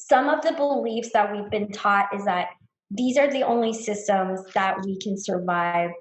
some of the beliefs that we've been taught is that these are the only systems that we can survive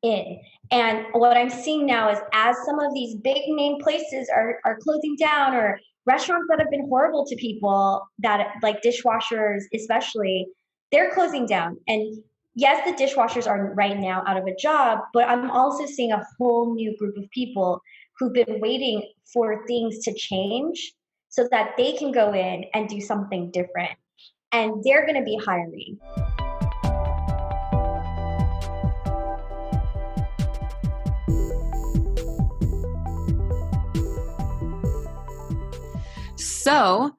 in. And what I'm seeing now is as some of these big name places are closing down, or restaurants that have been horrible to people, that like dishwashers especially, they're closing down. And yes, the dishwashers are right now out of a job, but I'm also seeing a whole new group of people who've been waiting for things to change so that they can go in and do something different. And they're going to be hiring. So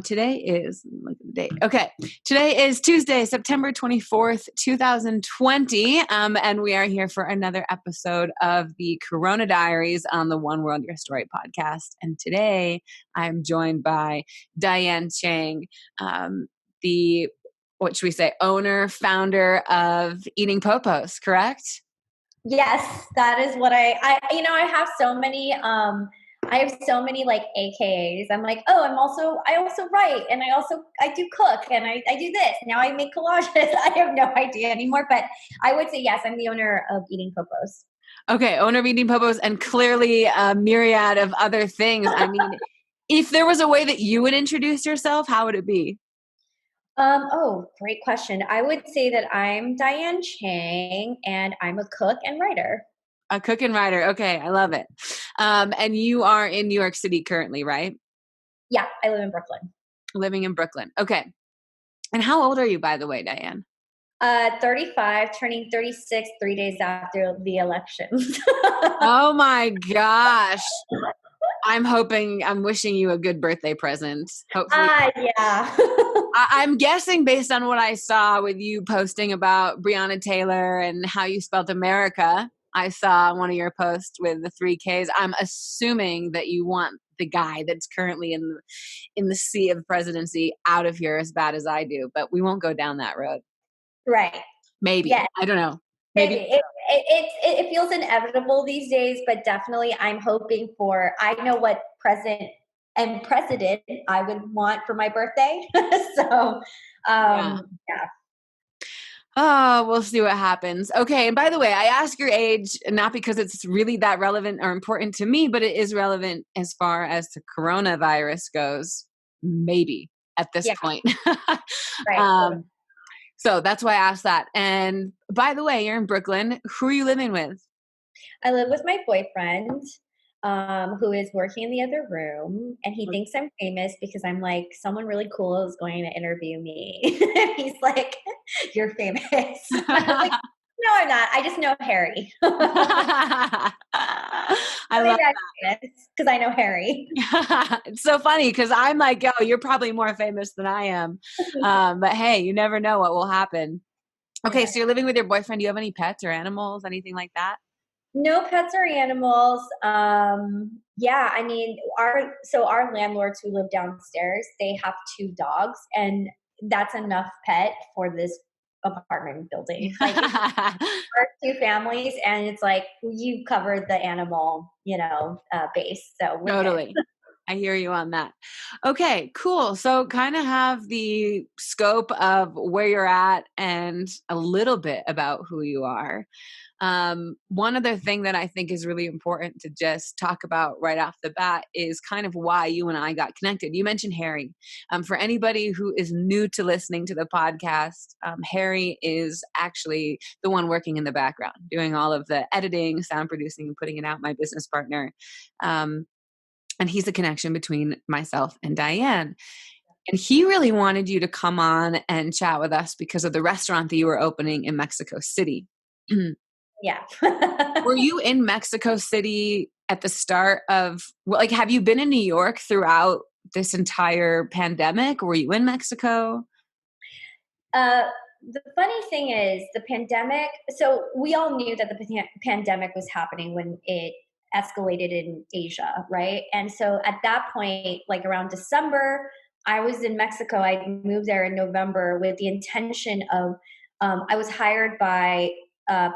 today is, look at the date. Okay. Today is Tuesday, September 24th, 2020. And we are here for another episode of the Corona Diaries on the One World Your Story podcast. And today I'm joined by Diane Chang, what should we say, owner, founder of Eating Po-Pos, correct? Yes, that is what I have so many, like AKAs. I'm like, oh, I also write, and I do cook, and I do this. Now I make collages. I have no idea anymore, but I would say, yes, I'm the owner of Eating Po-Pos. Okay. Owner of Eating Po-Pos, and clearly a myriad of other things. I mean, if there was a way that you would introduce yourself, how would it be? Great question. I would say that I'm Diane Chang, and I'm a cook and writer. A cook and writer. Okay. I love it. And you are in New York City currently, right? Yeah, I live in Brooklyn. Living in Brooklyn. Okay. And how old are you, by the way, Diane? 35, turning 36 3 days after the election. Oh my gosh. I'm wishing you a good birthday present. Hopefully. Yeah. I'm guessing based on what I saw with you posting about Breonna Taylor and how you spelled America. I saw one of your posts with the 3 Ks. I'm assuming that you want the guy that's currently in the sea of presidency out of here as bad as I do, but we won't go down that road. Right. Maybe. Yes. I don't know. Maybe. It feels inevitable these days, but definitely I'm hoping for, I know what president I would want for my birthday. So, yeah. Oh, we'll see what happens. Okay. And by the way, I ask your age, not because it's really that relevant or important to me, but it is relevant as far as the coronavirus goes, maybe at this point. Right. So that's why I asked that. And by the way, you're in Brooklyn. Who are you living with? I live with my boyfriend, who is working in the other room, and he thinks I'm famous because I'm like, someone really cool is going to interview me. He's like, you're famous. I was like, no, I'm not. I just know Harry. I love that because I know Harry. It's so funny because I'm like, oh, you're probably more famous than I am. But hey, you never know what will happen. Okay, so you're living with your boyfriend. Do you have any pets or animals, anything like that? No pets or animals. Yeah, I mean, our landlords who live downstairs, they have 2 dogs, and that's enough pet for this apartment building. Like, our 2 families, and it's like you covered the animal, base. So totally. I hear you on that. Okay, cool. So kind of have the scope of where you're at and a little bit about who you are. One other thing that I think is really important to just talk about right off the bat is kind of why you and I got connected. You mentioned Harry. For anybody who is new to listening to the podcast, Harry is actually the one working in the background, doing all of the editing, sound producing, and putting it out, my business partner. And he's the connection between myself and Diane. And he really wanted you to come on and chat with us because of the restaurant that you were opening in Mexico City. Yeah. Were you in Mexico City at the start of, like, have you been in New York throughout this entire pandemic? Were you in Mexico? The funny thing is the pandemic. So we all knew that the pandemic was happening when it escalated in Asia, right? And so at that point, like around December, I was in Mexico. I moved there in November with the intention of, I was hired by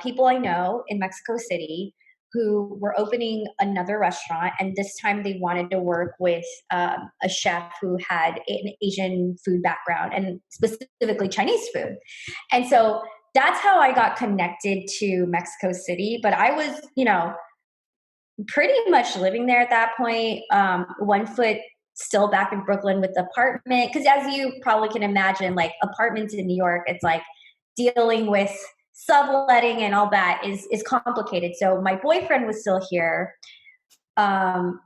people I know in Mexico City who were opening another restaurant, and this time they wanted to work with a chef who had an Asian food background and specifically Chinese food. And so that's how I got connected to Mexico City. But I was, pretty much living there at that point, one foot still back in Brooklyn with the apartment. Because as you probably can imagine, like apartments in New York, it's like dealing with subletting and all that is complicated. So my boyfriend was still here, kind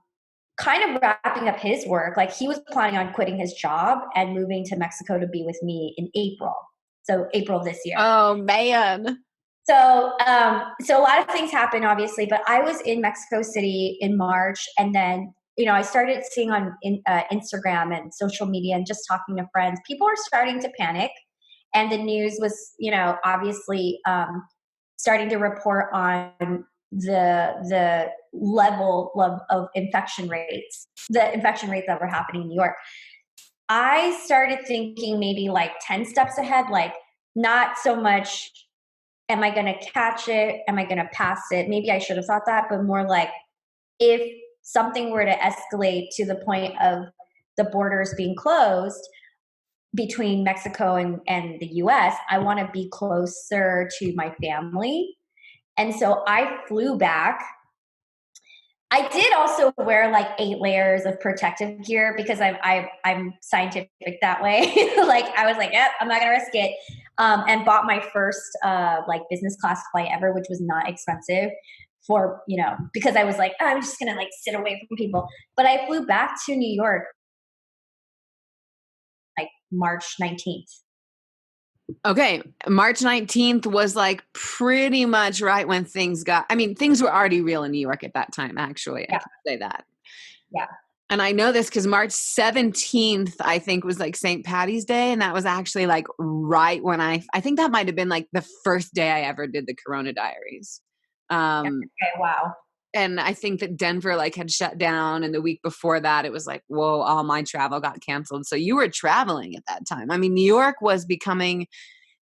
of wrapping up his work. Like he was planning on quitting his job and moving to Mexico to be with me in April. So April this year. Oh man. So, so a lot of things happened, obviously, but I was in Mexico City in March, and then I started seeing on Instagram and social media, and just talking to friends, people were starting to panic, and the news was, obviously starting to report on the level of infection rates, the infection rates that were happening in New York. I started thinking maybe like 10 steps ahead, like not so much, am I going to catch it? Am I going to pass it? Maybe I should have thought that, but more like if something were to escalate to the point of the borders being closed between Mexico and the US, I want to be closer to my family. And so I flew back. I did also wear like 8 layers of protective gear because I'm scientific that way. Like I was like, yep, I'm not gonna risk it. And bought my first like business class flight ever, which was not expensive for, because I was like, oh, I'm just gonna like sit away from people. But I flew back to New York like March 19th. Okay, March 19th was like pretty much right when things were already real in New York at that time, actually. Yeah. I can say that. Yeah. And I know this because March 17th, I think, was like St. Patty's Day. And that was actually like right when I think that might have been like the first day I ever did the Corona Diaries. Okay, wow. And I think that Denver like had shut down. And the week before that, it was like, whoa, all my travel got canceled. So you were traveling at that time. I mean, New York was becoming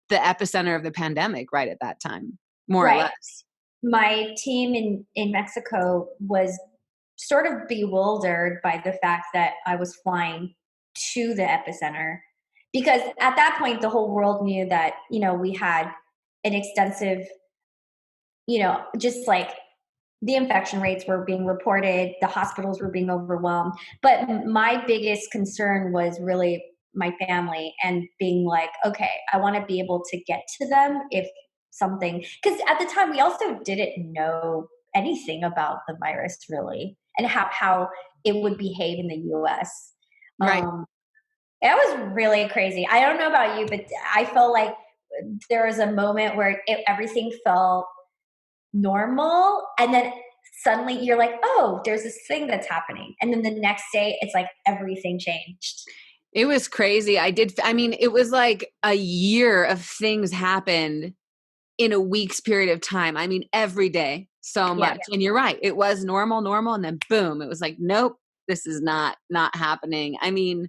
the epicenter of the pandemic right at that time, more or less. My team in Mexico was sort of bewildered by the fact that I was flying to the epicenter, because at that point the whole world knew that, we had an extensive, just like the infection rates were being reported, the hospitals were being overwhelmed. But my biggest concern was really my family and being like, okay, I want to be able to get to them if something, because at the time we also didn't know anything about the virus really and how it would behave in the US. Right. It was really crazy. I don't know about you, but I felt like there was a moment where everything felt normal, and then suddenly you're like, oh, there's this thing that's happening, and then the next day it's like everything changed. It was crazy. It was like a year of things happened in a week's period of time. I mean, every day, so much. And you're right. It was normal, and then boom, it was like, nope, this is not happening. I mean,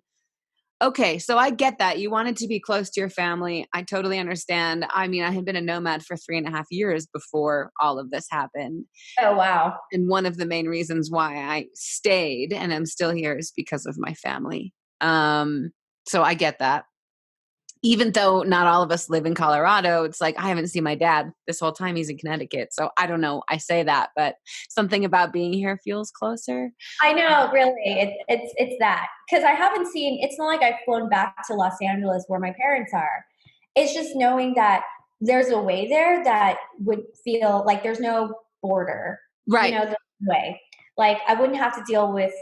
okay, so I get that. You wanted to be close to your family. I totally understand. I mean, I had been a nomad for 3.5 years before all of this happened. Oh, wow. And one of the main reasons why I stayed and I'm still here is because of my family. So I get that. Even though not all of us live in Colorado, it's like I haven't seen my dad this whole time. He's in Connecticut. So I don't know. I say that, but something about being here feels closer. I know, really. It's that. Because I haven't seen, it's not like I've flown back to Los Angeles where my parents are. It's just knowing that there's a way there that would feel like there's no border. Right. There's no way. Like I wouldn't have to deal with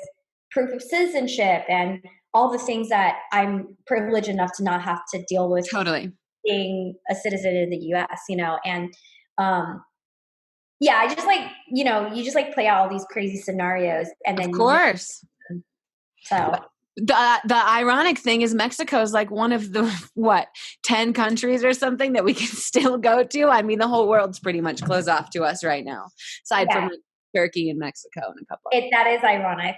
proof of citizenship and all the things that I'm privileged enough to not have to deal with. Totally. Being a citizen in the US, and yeah, I just like, you just like play out all these crazy scenarios, and then of course. So the ironic thing is Mexico is like one of the 10 countries or something that we can still go to. I mean, the whole world's pretty much closed off to us right now, aside from Turkey and Mexico and a couple. That is ironic.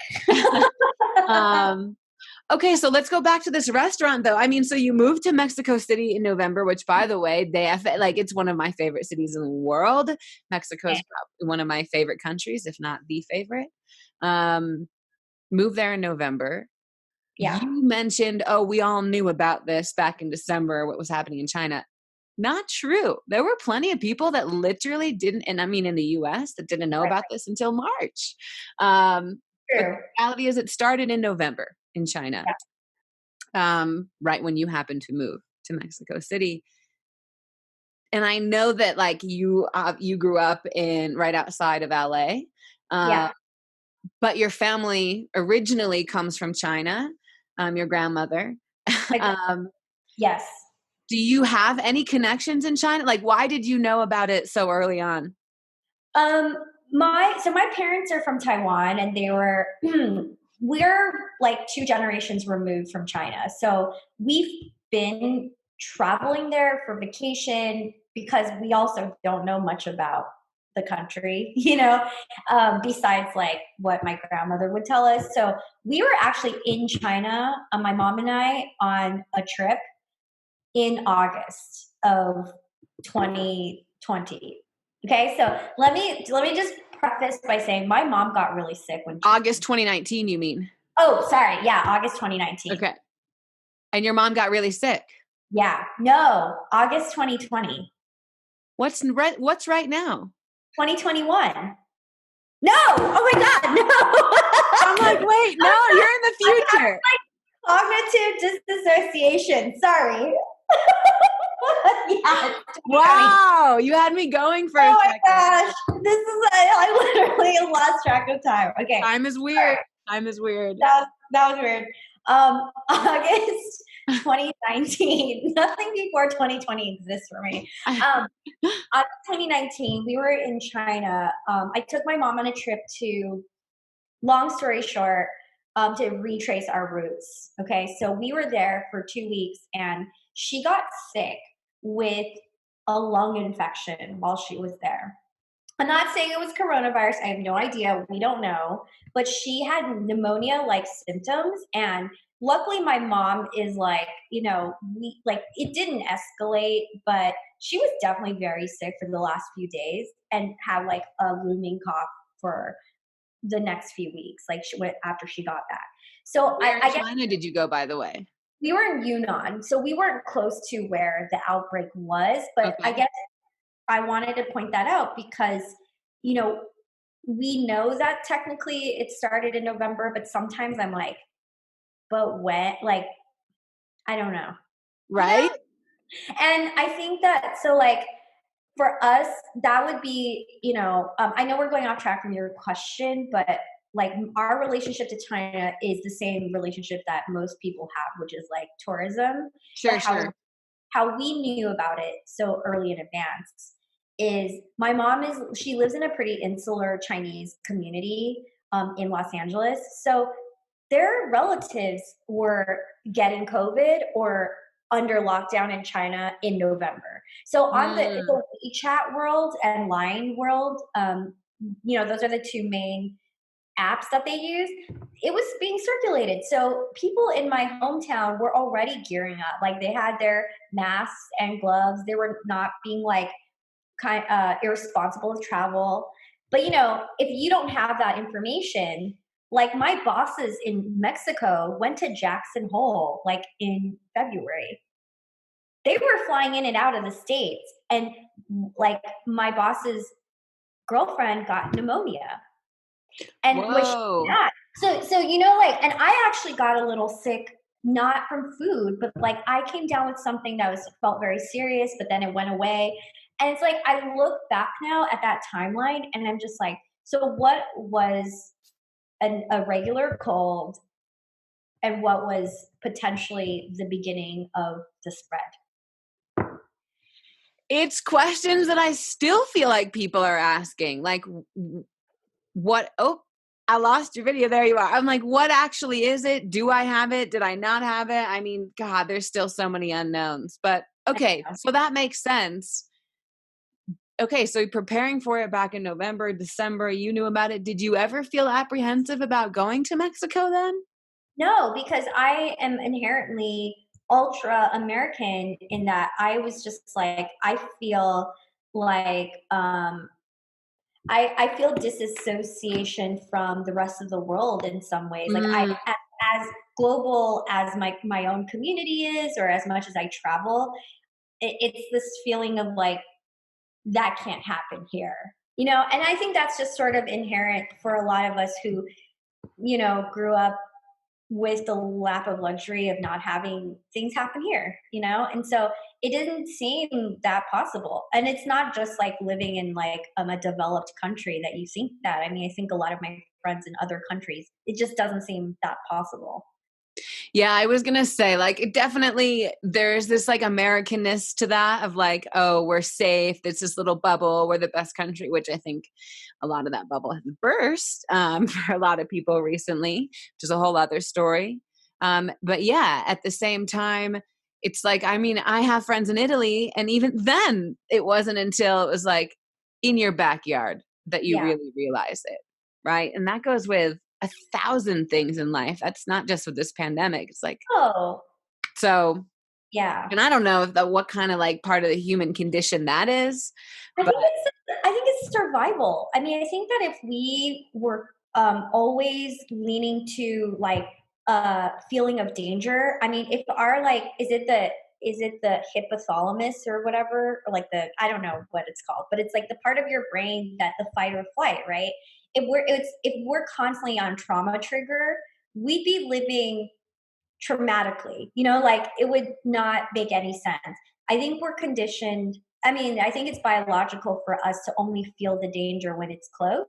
Okay, so let's go back to this restaurant though. I mean, so you moved to Mexico City in November, which by the way, like it's one of my favorite cities in the world. Mexico's Okay. probably one of my favorite countries, if not the favorite. Um, moved there in November. Yeah. You mentioned, oh, we all knew about this back in December, what was happening in China. Not true. There were plenty of people that literally didn't, and I mean in the US, that didn't know Right. about this until March. But True. the reality is it started in November in China, right when you happened to move to Mexico City. And I know that like you grew up in right outside of LA, Yeah. but your family originally comes from China, your grandmother. Like, um, yes. do you have any connections in China? Like, why did you know about it so early on? Um, my parents are from Taiwan, and they were we're like two generations removed from China. So we've been traveling there for vacation because we also don't know much about the country, besides like what my grandmother would tell us. So we were actually in China, my mom and I, on a trip in August of 2020. Okay, so let me just preface by saying my mom got really sick when she. August 2019, you mean? Oh, sorry. Yeah, August 2019. Okay. And your mom got really sick. Yeah, no, August 2020. What's right now? 2021. No, oh my God, no. I'm like, wait, no, you're in the future. Cognitive disassociation. Sorry. Yeah. Wow, you had me going for Oh a my second. gosh, I literally lost track of time. Okay, Time is weird. Time is weird. that was weird. August 2019. Nothing before 2020 exists for me. August 2019, we were in China. I took my mom on a trip to, long story short, to retrace our roots. Okay, so we were there for 2 weeks, and she got sick with a lung infection while she was there. I'm not saying it was coronavirus. I have no idea. We don't know. But she had pneumonia like symptoms. And luckily, my mom is like, it didn't escalate, but she was definitely very sick for the last few days and had like a looming cough for the next few weeks, like she went after she got that. So Where in I guess China did you go, by the way? we were in Yunnan, so we weren't close to where the outbreak was. But I Okay. guess I wanted to point that out because, you know, we know that technically it started in November, but sometimes I'm like, but when? Like, I don't know. Right? And I think that, so like, for us, that would be, I know we're going off track from your question, but like our relationship to China is the same relationship that most people have, which is like tourism. But Sure, sure. how we knew about it so early in advance is my mom she lives in a pretty insular Chinese community in Los Angeles. So their relatives were getting COVID or under lockdown in China in November. So on Mm, the WeChat world and Line world, those are the two main apps that they use. It was being circulated. So people in my hometown were already gearing up. Like they had their masks and gloves. They were not being like irresponsible with travel. But if you don't have that information, like my bosses in Mexico went to Jackson Hole like in February. They were flying in and out of the States, and like my boss's girlfriend got pneumonia. And was she whoa. not? So like, and I actually got a little sick, not from food, but like I came down with something that felt very serious, but then it went away. And it's like I look back now at that timeline, and I'm just like, so what was a regular cold, and what was potentially the beginning of the spread? It's questions that I still feel like people are asking. Like, what? Oh, I lost your video. There you are. I'm like, what actually is it? Do I have it? Did I not have it? I mean, God, there's still so many unknowns. But okay, so that makes sense. Okay, so preparing for it back in November, December, you knew about it. Did you ever feel apprehensive about going to Mexico then? No, because I am inherently ultra American in that I was just like, I feel like I feel disassociation from the rest of the world in some ways. Like Mm, as global as my own community is, or as much as I travel, it's this feeling of like that can't happen here, and I think that's just sort of inherent for a lot of us who grew up with the lap of luxury of not having things happen here, and so it didn't seem that possible. And it's not just like living in like a developed country that you think that. I mean, I think a lot of my friends in other countries, it just doesn't seem that possible. yeah, I was gonna say, like, it definitely there's this like Americanness to that of like, oh, we're safe. It's this little bubble. We're the best country, which I think a lot of that bubble has burst for a lot of people recently, which is a whole other story. But yeah, at the same time, it's like, I mean, I have friends in Italy, and even then, it wasn't until it was like in your backyard that you Yeah. really realize it, right? And that goes with 1,000 things in life. That's not just with this pandemic. It's like, Oh, so, yeah. and I don't know if what kind of like part of the human condition that is, but I think it's survival. I mean, I think that if we were always leaning to like a feeling of danger, I mean, if our like, is it the hypothalamus or whatever, or like the I don't know what it's called, but it's like the part of your brain that the fight or flight, right? If we're constantly on trauma trigger, we'd be living traumatically, like it would not make any sense. I think we're conditioned. I mean, I think it's biological for us to only feel the danger when it's close.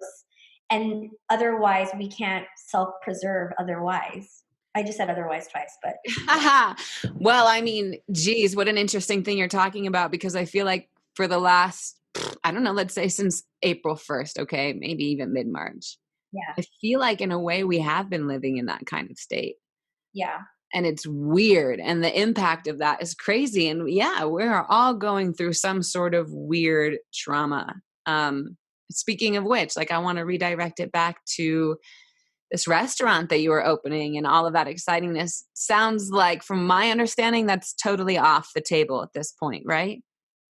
And otherwise, we can't self preserve otherwise. I just said otherwise twice, but yeah. haha. Well, I mean, geez, what an interesting thing you're talking about, because I feel like for the last, I don't know, let's say since April 1st, okay, maybe even mid March, Yeah. I feel like in a way we have been living in that kind of state. Yeah. And it's weird. And the impact of that is crazy. And yeah, we're all going through some sort of weird trauma. Speaking of which, like, I want to redirect it back to this restaurant that you were opening and all of that excitingness. Sounds like, from my understanding, that's totally off the table at this point, right?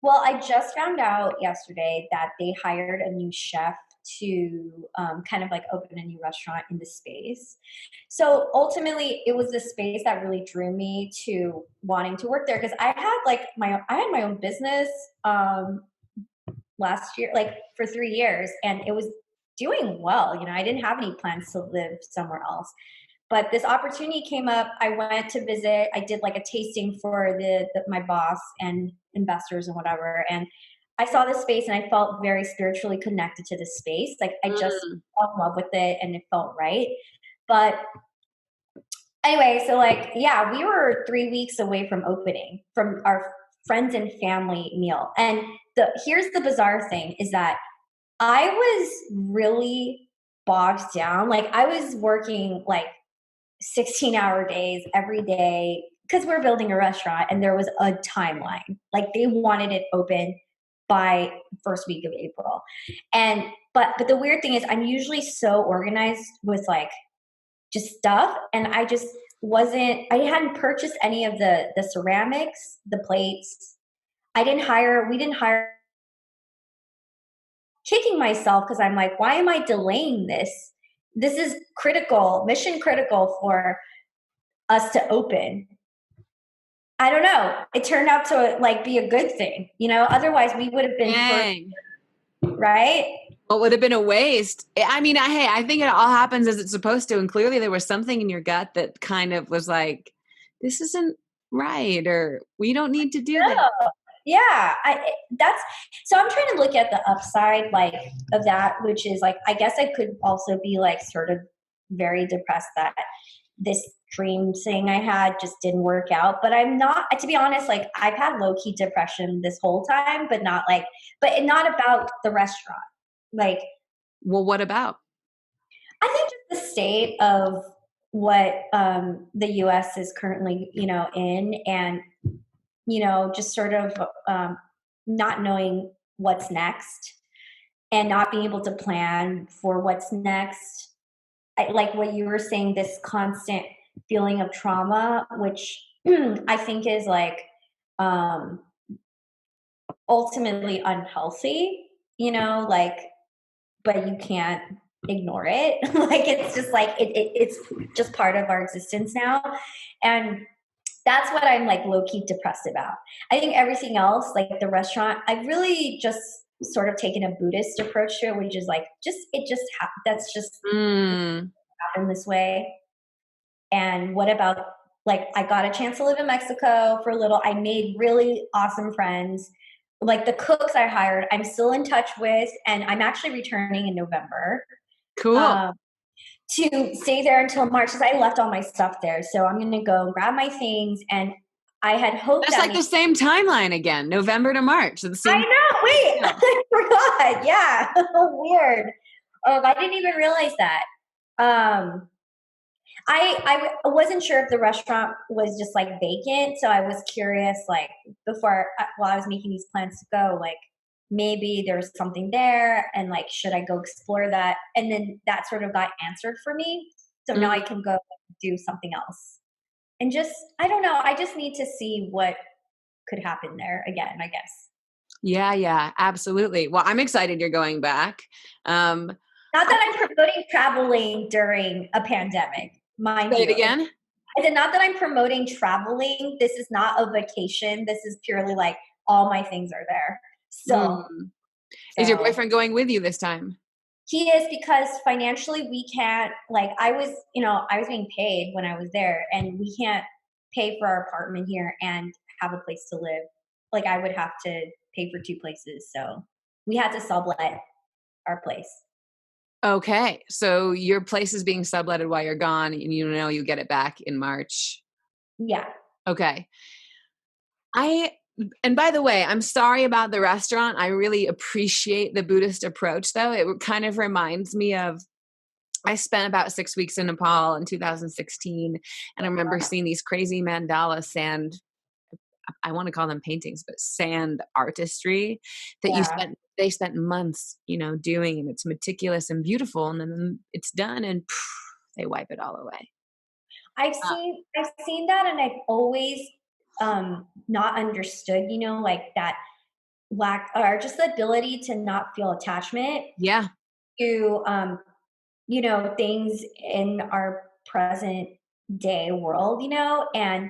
Well, I just found out yesterday that they hired a new chef to kind of like open a new restaurant in the space. So ultimately, it was the space that really drew me to wanting to work there because I had my own business last year, like for 3 years, and it was doing well. I didn't have any plans to live somewhere else, but this opportunity came up. I went to visit. I did like a tasting for my boss and investors and whatever, and I saw this space and I felt very spiritually connected to this space. Like I just Mm. fell in love with it and it felt right. But anyway, so like yeah, we were 3 weeks away from opening from our friends and family meal. And here's the bizarre thing is that I was really bogged down. Like I was working like 16-hour days every day because we're building a restaurant and there was a timeline. Like they wanted it open by first week of April. And but the weird thing is I'm usually so organized with like just stuff, and I just wasn't. I hadn't purchased any of the ceramics, the plates. We didn't hire. Kicking myself because I'm like, why am I delaying this? This is critical, mission critical for us to open. I don't know. It turned out to like be a good thing, Otherwise, we would have been first, Dang. right? What would have been a waste? I mean, hey, I think it all happens as it's supposed to. And clearly there was something in your gut that kind of was like, this isn't right, or we don't need to do this. No. Yeah, that's so. I'm trying to look at the upside, like of that, which is like I guess I could also be like sort of very depressed that this dream thing I had just didn't work out. But I'm not, to be honest, like I've had low key depression this whole time, but not about the restaurant. Like, Well, what about? I think just the state of what the US is currently, in, and, just sort of not knowing what's next and not being able to plan for what's next. Like what you were saying, this constant feeling of trauma, which I think is like um, ultimately unhealthy, like, but you can't ignore it. Like, it's just like, it's just part of our existence now. And that's what I'm like low key depressed about. I think everything else, like the restaurant, I've really just sort of taken a Buddhist approach to it, which is like, that's just Mm. happened this way. And what about, like, I got a chance to live in Mexico for a little. I made really awesome friends. Like the cooks I hired, I'm still in touch with, and I'm actually returning in November Cool. um, to stay there until March because I left all my stuff there. So I'm going to go grab my things. And I had hoped That's that like the same timeline again, November to March. The I same. know. Wait, Yeah. I forgot. Yeah, weird. I didn't even realize that. Um, I wasn't sure if the restaurant was just like vacant, so I was curious. Like before, while I was making these plans to go, like maybe there's something there, and like should I go explore that? And then that sort of got answered for me. So now I Mm. can go do something else, and just I don't know. I just need to see what could happen there again, I guess. Yeah, yeah, absolutely. Well, I'm excited you're going back. Um, Not that I'm promoting traveling during a pandemic, mind Say it you. again. I said, not that I'm promoting traveling. This is not a vacation. This is purely like all my things are there still. Mm. Is your So boyfriend going with you this time? he is, because financially we can't, like, I was being paid when I was there, and we can't pay for our apartment here and have a place to live. Like, I would have to pay for two places. So we had to sublet our place. Okay, so your place is being subletted while you're gone, and you get it back in March. Yeah. Okay. I and by the way, I'm sorry about the restaurant. I really appreciate the Buddhist approach, though. It kind of reminds me of I spent about 6 weeks in Nepal in 2016, and I remember seeing these crazy mandala sand, I wanna call them paintings, but sand artistry that Yeah. they spent months, doing, and it's meticulous and beautiful, and then it's done and they wipe it all away. Uh, I've seen that, and I've always not understood, like that lack, or just the ability to not feel attachment yeah. to things in our present day world, and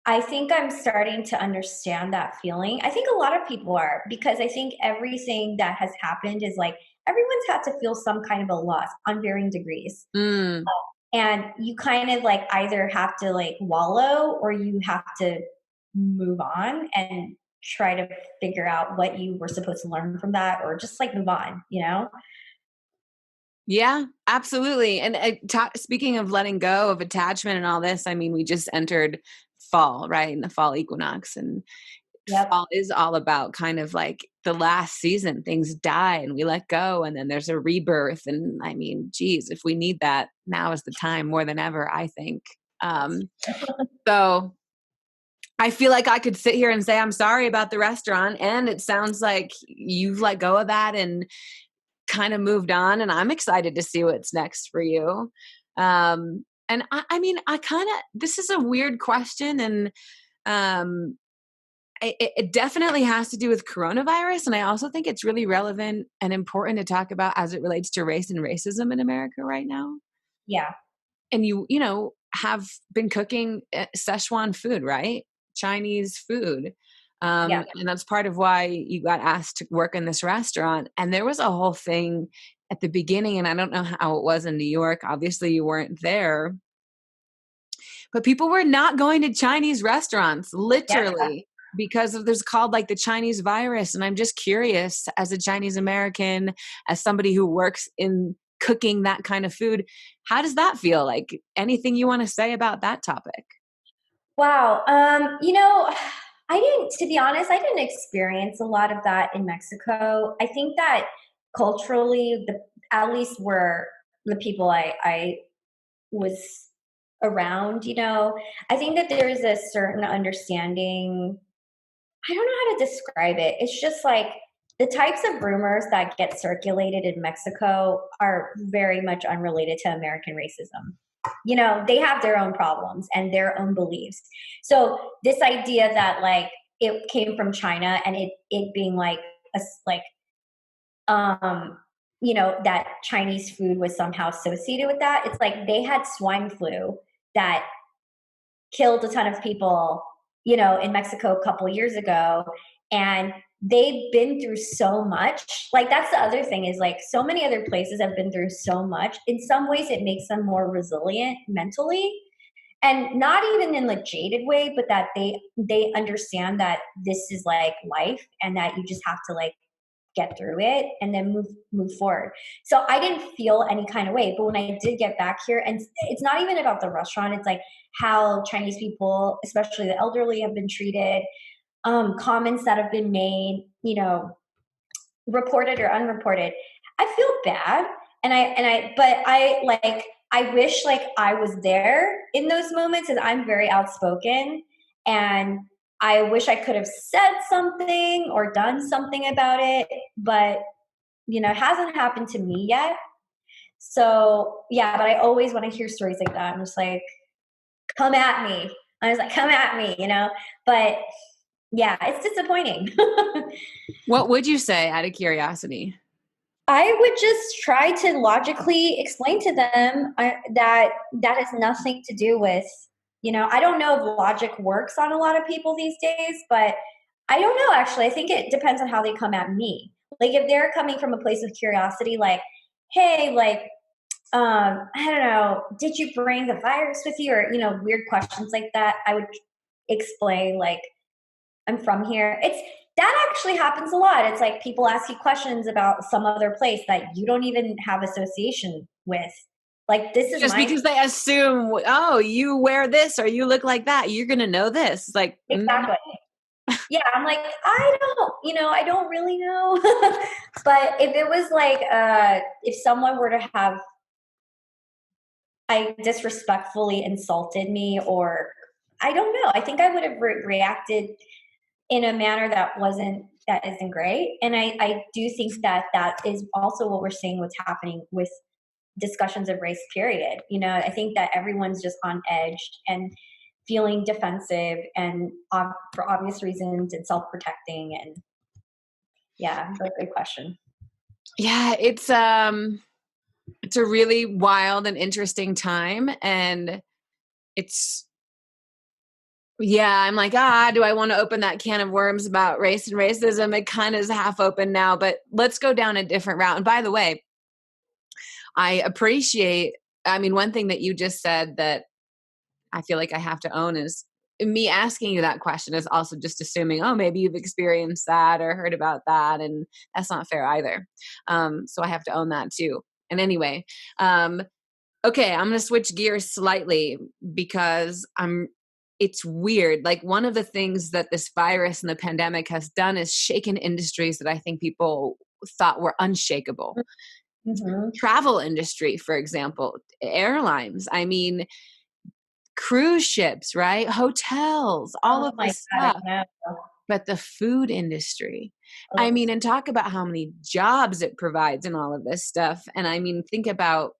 I think I'm starting to understand that feeling. I think a lot of people are, because I think everything that has happened is like everyone's had to feel some kind of a loss on varying degrees. Mm. And you kind of like either have to like wallow, or you have to move on and try to figure out what you were supposed to learn from that, or just like move on. Yeah, absolutely. And speaking of letting go of attachment and all this, I mean, we just entered fall, right? In the fall equinox. And Yep. fall is all about kind of like the last season. Things die and we let go, and then there's a rebirth. And I mean, geez, if we need that, now is the time more than ever, I think. So I feel like I could sit here and say, I'm sorry about the restaurant. And it sounds like you've let go of that and kind of moved on, and I'm excited to see what's next for you. And I mean, this is a weird question, and um, it definitely has to do with coronavirus. And I also think it's really relevant and important to talk about as it relates to race and racism in America right now. Yeah. And have been cooking Sichuan food, right? Chinese food. Yeah. And that's part of why you got asked to work in this restaurant. And there was a whole thing at the beginning, and I don't know how it was in New York. Obviously, you weren't there, but people were not going to Chinese restaurants, Yeah. literally, because of there's called like the Chinese virus. And I'm just curious, as a Chinese American, as somebody who works in cooking that kind of food, how does that feel? Like, anything you want to say about that topic? Wow. I didn't, to be honest, I didn't experience a lot of that in Mexico. I think that culturally, at least where the people I was around, I think that there is a certain understanding. I don't know how to describe it. It's just like the types of rumors that get circulated in Mexico are very much unrelated to American racism. You know, they have their own problems and their own beliefs. So this idea that like it came from China and it being like like um you know, that Chinese food was somehow associated with that. It's like they had swine flu that killed a ton of people, you know, in Mexico a couple years ago. And they've been through so much. Like, that's the other thing is like so many other places have been through so much. In some ways, it makes them more resilient mentally. And not even in a jaded way, but that they understand that this is like life and that you just have to like get through it and then move forward. So I didn't feel any kind of way, but when I did get back here, and it's not even about the restaurant, it's like how Chinese people, especially the elderly, have been treated, comments that have been made, you know, reported or unreported. I feel bad, but I like, I wish like I was there in those moments, and I'm very outspoken, and I wish I could have said something or done something about it, but you know, it hasn't happened to me yet. So yeah, but I always, when I hear stories like that, I'm just like, come at me. I was like, come at me, you know? But yeah, it's disappointing. What would you say out of curiosity? I would just try to logically explain to them that that has nothing to do with, you know, I don't know if logic works on a lot of people these days, but I don't know actually. I think it depends on how they come at me. Like if they're coming from a place of curiosity, like, hey, like, I don't know, did you bring the virus with you? Or, you know, weird questions like that, I would explain, like, I'm from here. It's that actually happens a lot. It's like people ask you questions about some other place that you don't even have association with. Like this is Just my because they assume, oh, you wear this or you look like that, you're gonna know this. It's like, exactly. Yeah, I'm like, I don't, you know, I don't really know. But if it was like if someone were to have I disrespectfully insulted me, or I don't know, I think I would have reacted in a manner that isn't great. And I do think that that is also what we're seeing what's happening with discussions of race, period. You know, I think that everyone's just on edge and feeling defensive and for obvious reasons and self-protecting. And yeah, that's a good question. yeah, it's a really wild and interesting time, and it's yeah, I'm like, do I want to open that can of worms about race and racism? It kind of is half open now, but let's go down a different route. And by the way, I appreciate, I mean, one thing that you just said that I feel like I have to own is me asking you that question is also just assuming, oh, maybe you've experienced that or heard about that. And that's not fair either. So I have to own that too. And anyway, um, okay, I'm going to switch gears slightly because it's weird. Like one of the things that this virus and the pandemic has done is shaken industries that I think people thought were unshakable. Mm-hmm. Travel industry, for example, airlines. I mean, cruise ships, right? Hotels, all Oh of my this God, stuff. I know. But the food industry, I Oh, mean, and talk about how many jobs it provides and all of this stuff. And I mean, think about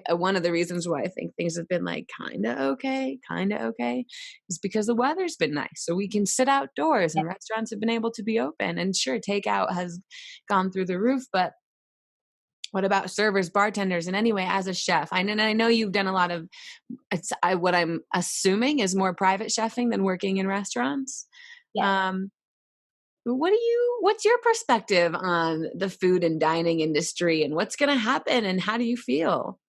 one of the reasons why I think things have been like kind of okay, is because the weather's been nice. So we can sit outdoors yeah. and restaurants have been able to be open. And sure, takeout has gone through the roof, but what about servers, bartenders, and anyway, as a chef, I know you've done a lot of what I'm assuming is more private chefing than working in restaurants. Yeah. Um, what's your perspective on the food and dining industry and what's going to happen and how do you feel?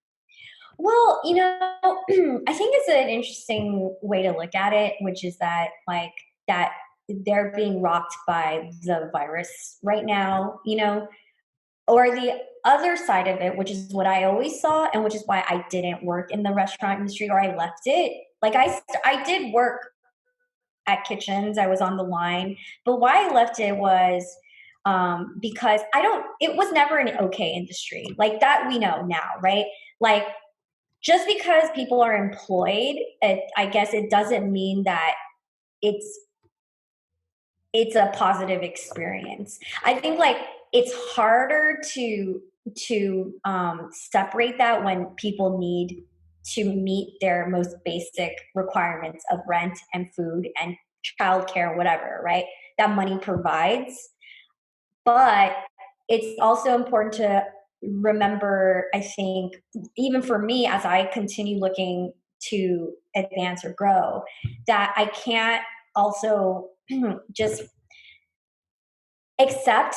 Well, you know, I think it's an interesting way to look at it, which is that like that they're being rocked by the virus right now, you know, or the other side of it, which is what I always saw, and which is why I didn't work in the restaurant industry, or I left it. Like I did work at kitchens, I was on the line, but why I left it was because I don't. It was never an okay industry like that. We know now, right? Like just because people are employed, I guess it doesn't mean that it's it's a positive experience. I think like it's harder to separate that when people need to meet their most basic requirements of rent and food and childcare, whatever, right? That money provides. But it's also important to remember, I think, even for me, as I continue looking to advance or grow, that I can't also just accept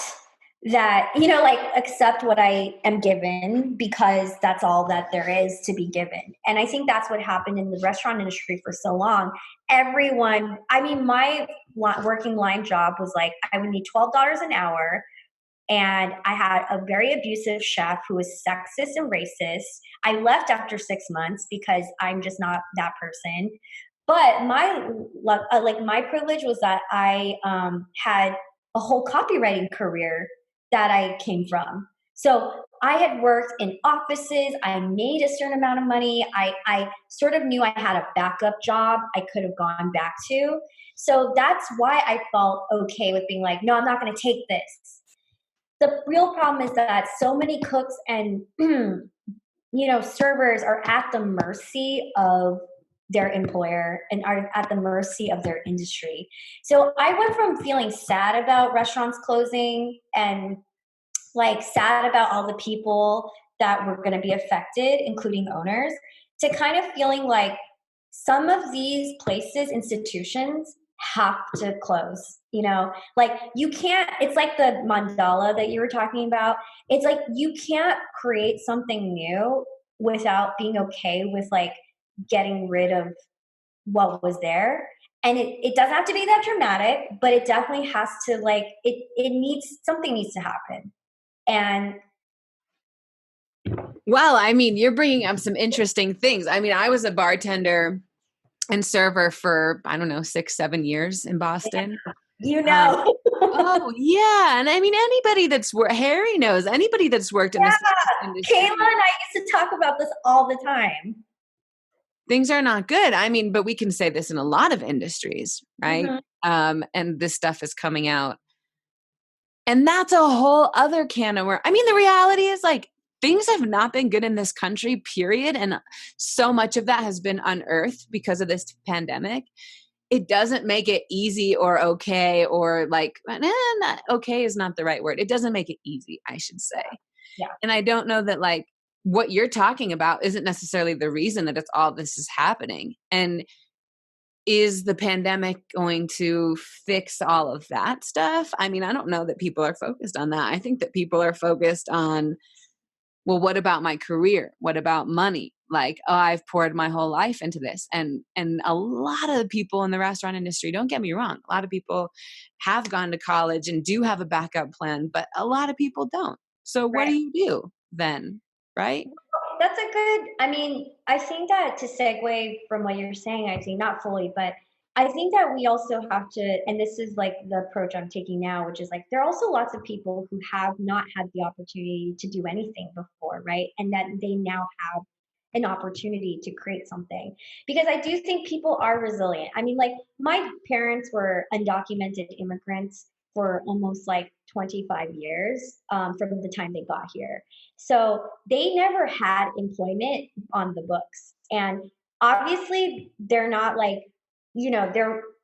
that, like accept what I am given because that's all that there is to be given. And I think that's what happened in the restaurant industry for so long. Everyone, I mean, my working line job was like, I would need $12 an hour. And I had a very abusive chef who was sexist and racist. I left after 6 months because I'm just not that person. But my like my privilege was that I had a whole copywriting career that I came from. So I had worked in offices. I made a certain amount of money. I sort of knew I had a backup job I could have gone back to. So that's why I felt okay with being like, no, I'm not going to take this. The real problem is that so many cooks and servers are at the mercy of their employer and are at the mercy of their industry. So I went from feeling sad about restaurants closing and like sad about all the people that were going to be affected, including owners, to kind of feeling like some of these places, institutions have to close. Like you can't, it's like the mandala that you were talking about. It's like you can't create something new without being okay with like getting rid of what was there. And it doesn't have to be that dramatic, but it definitely has to like, it needs, something needs to happen. And well, I mean, you're bringing up some interesting things. I mean, I was a bartender and server for, I don't know, 6-7 years in Boston. Um, oh yeah. And I mean, anybody that's Harry knows, anybody that's worked in the industry. Kayla and I used to talk about this all the time. Things are not good. I mean, but we can say this in a lot of industries, right? Mm-hmm. And this stuff is coming out. And that's a whole other can of worms. I mean, the reality is like, things have not been good in this country, period. And so much of that has been unearthed because of this pandemic. It doesn't make it easy or okay, or like, not okay is not the right word. It doesn't make it easy, I should say. Yeah. And I don't know that like what you're talking about isn't necessarily the reason that it's all this is happening. And is the pandemic going to fix all of that stuff? I mean, I don't know that people are focused on that. I think that people are focused on, well, what about my career? What about money? Like, oh, I've poured my whole life into this. And a lot of people in the restaurant industry, don't get me wrong, a lot of people have gone to college and do have a backup plan, but a lot of people don't. So what do you do then? Right? That's a good, I mean, I think that to segue from what you're saying, I think not fully, but I think that we also have to, and this is like the approach I'm taking now, which is like, there are also lots of people who have not had the opportunity to do anything before, right? And that they now have an opportunity to create something. Because I do think people are resilient. I mean, like my parents were undocumented immigrants for almost like 25 years from the time they got here. So they never had employment on the books. And obviously they're not like,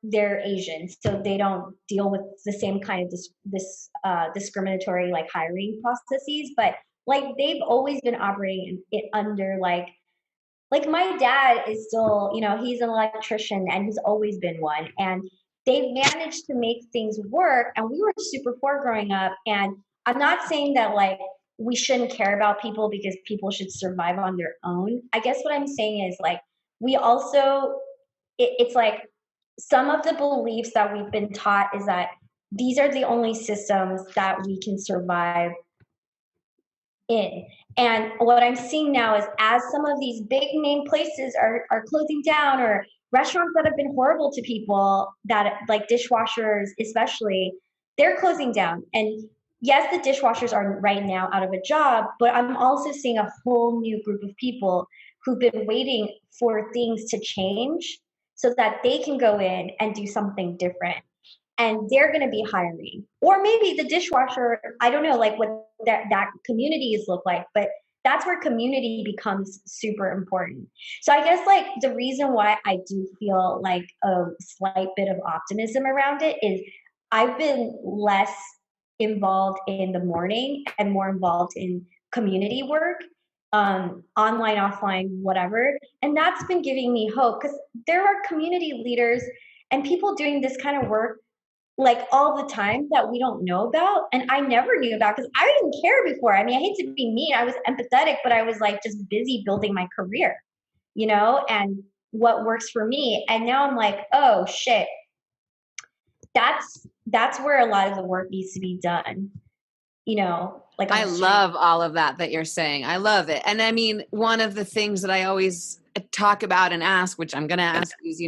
they're Asian, so they don't deal with the same kind of discriminatory like hiring processes. But like they've always been operating it under like my dad is still, he's an electrician and he's always been one. And they've managed to make things work. And we were super poor growing up. And I'm not saying that like we shouldn't care about people because people should survive on their own. I guess what I'm saying is like, we also, it's like some of the beliefs that we've been taught is that these are the only systems that we can survive in. And what I'm seeing now is as some of these big name places are closing down, or restaurants that have been horrible to people, that like dishwashers especially, they're closing down. And yes, the dishwashers are right now out of a job, but I'm also seeing a whole new group of people who've been waiting for things to change so that they can go in and do something different. And they're going to be hiring, or maybe the dishwasher, I don't know like what that communities look like, but that's where community becomes super important. So I guess like the reason why I do feel like a slight bit of optimism around it is I've been less involved in the morning and more involved in community work, online, offline, whatever. And that's been giving me hope because there are community leaders and people doing this kind of work like all the time that we don't know about. And I never knew about because I didn't care before. I mean, I hate to be mean. I was empathetic, but I was like just busy building my career, and what works for me. And now I'm like, oh shit, that's where a lot of the work needs to be done. Like I love all of that you're saying. I love it. And I mean, one of the things that I always talk about and ask, which I'm going to ask is,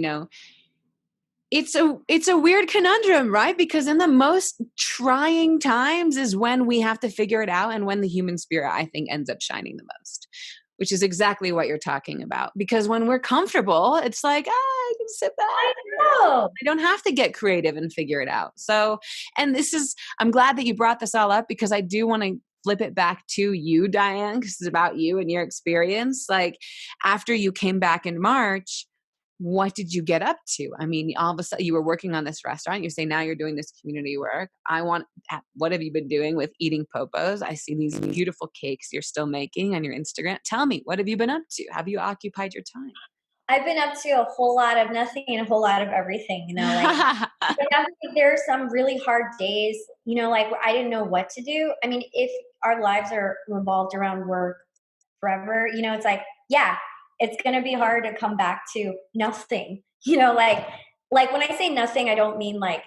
it's a weird conundrum, right? Because in the most trying times is when we have to figure it out and when the human spirit, I think, ends up shining the most, which is exactly what you're talking about. Because when we're comfortable, it's like, I can sit back. I don't have to get creative and figure it out. So, and I'm glad that you brought this all up because I do want to flip it back to you, Diane, because it's about you and your experience. Like after you came back in March, what did you get up to? I mean, all of a sudden you were working on this restaurant. You say now you're doing this community work. What have you been doing with Eating Po-Pos? I see these beautiful cakes you're still making on your Instagram. Tell me, what have you been up to? Have you occupied your time? I've been up to a whole lot of nothing and a whole lot of everything, like there are some really hard days, like where I didn't know what to do. I mean, if our lives are revolved around work forever, it's like, yeah, it's going to be hard to come back to nothing, like when I say nothing, I don't mean like,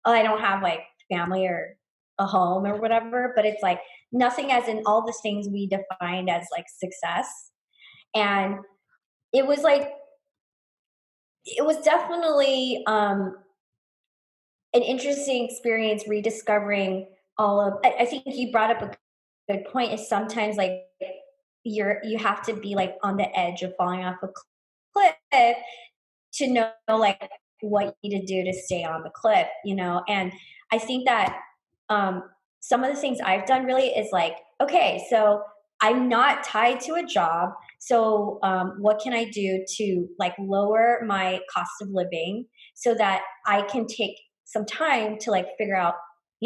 oh, I don't have like family or a home or whatever, but it's like nothing as in all the things we defined as like success. And it was like, it was definitely an interesting experience rediscovering all of, I think you brought up a good point is sometimes like you have to be like on the edge of falling off a cliff to know like what you need to do to stay on the cliff, and I think that some of the things I've done really is like, okay, so I'm not tied to a job, so what can I do to like lower my cost of living so that I can take some time to like figure out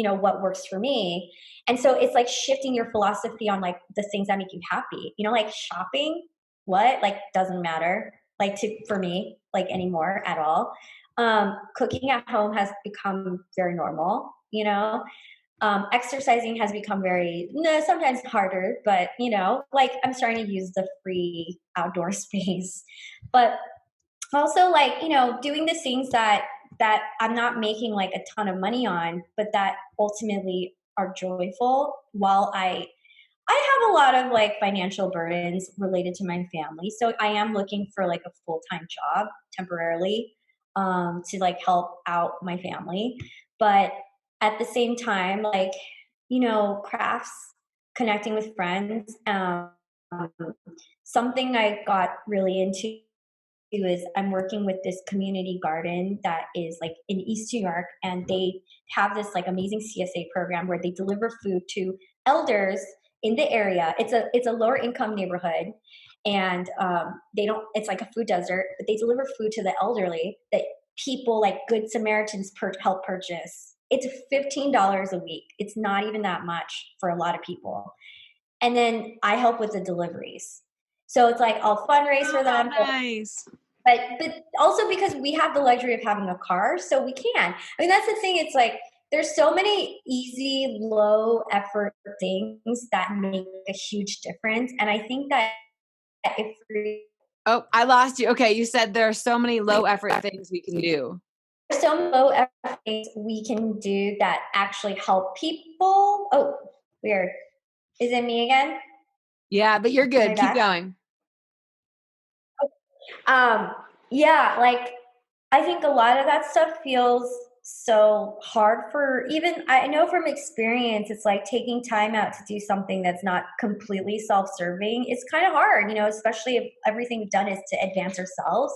what works for me. And so it's like shifting your philosophy on like the things that make you happy, like shopping, what like doesn't matter like for me like anymore at all. Cooking at home has become very normal, exercising has become very sometimes harder, but like I'm starting to use the free outdoor space, but also like doing the things that I'm not making like a ton of money on, but that ultimately are joyful while I have a lot of like financial burdens related to my family. So I am looking for like a full-time job temporarily, to like help out my family. But at the same time, like, crafts, connecting with friends, something I got really into is I'm working with this community garden that is like in East New York, and they have this like amazing CSA program where they deliver food to elders in the area. It's a lower income neighborhood, and they don't. It's like a food desert, but they deliver food to the elderly that people like Good Samaritans help purchase. It's $15 a week. It's not even that much for a lot of people, and then I help with the deliveries. So it's like I'll fundraise for them. Nice. But also because we have the luxury of having a car, so we can. I mean, that's the thing. It's like there's so many easy, low effort things that make a huge difference. And I think that if Oh, I lost you. Okay, you said there are so many low effort things we can do. there's so many low effort things we can do that actually help people. Oh, weird. Is it me again? Yeah, but you're good. Keep going. Yeah, like I think a lot of that stuff feels so hard for even I know from experience it's like taking time out to do something that's not completely self-serving. It's kind of hard, especially if everything we've done is to advance ourselves.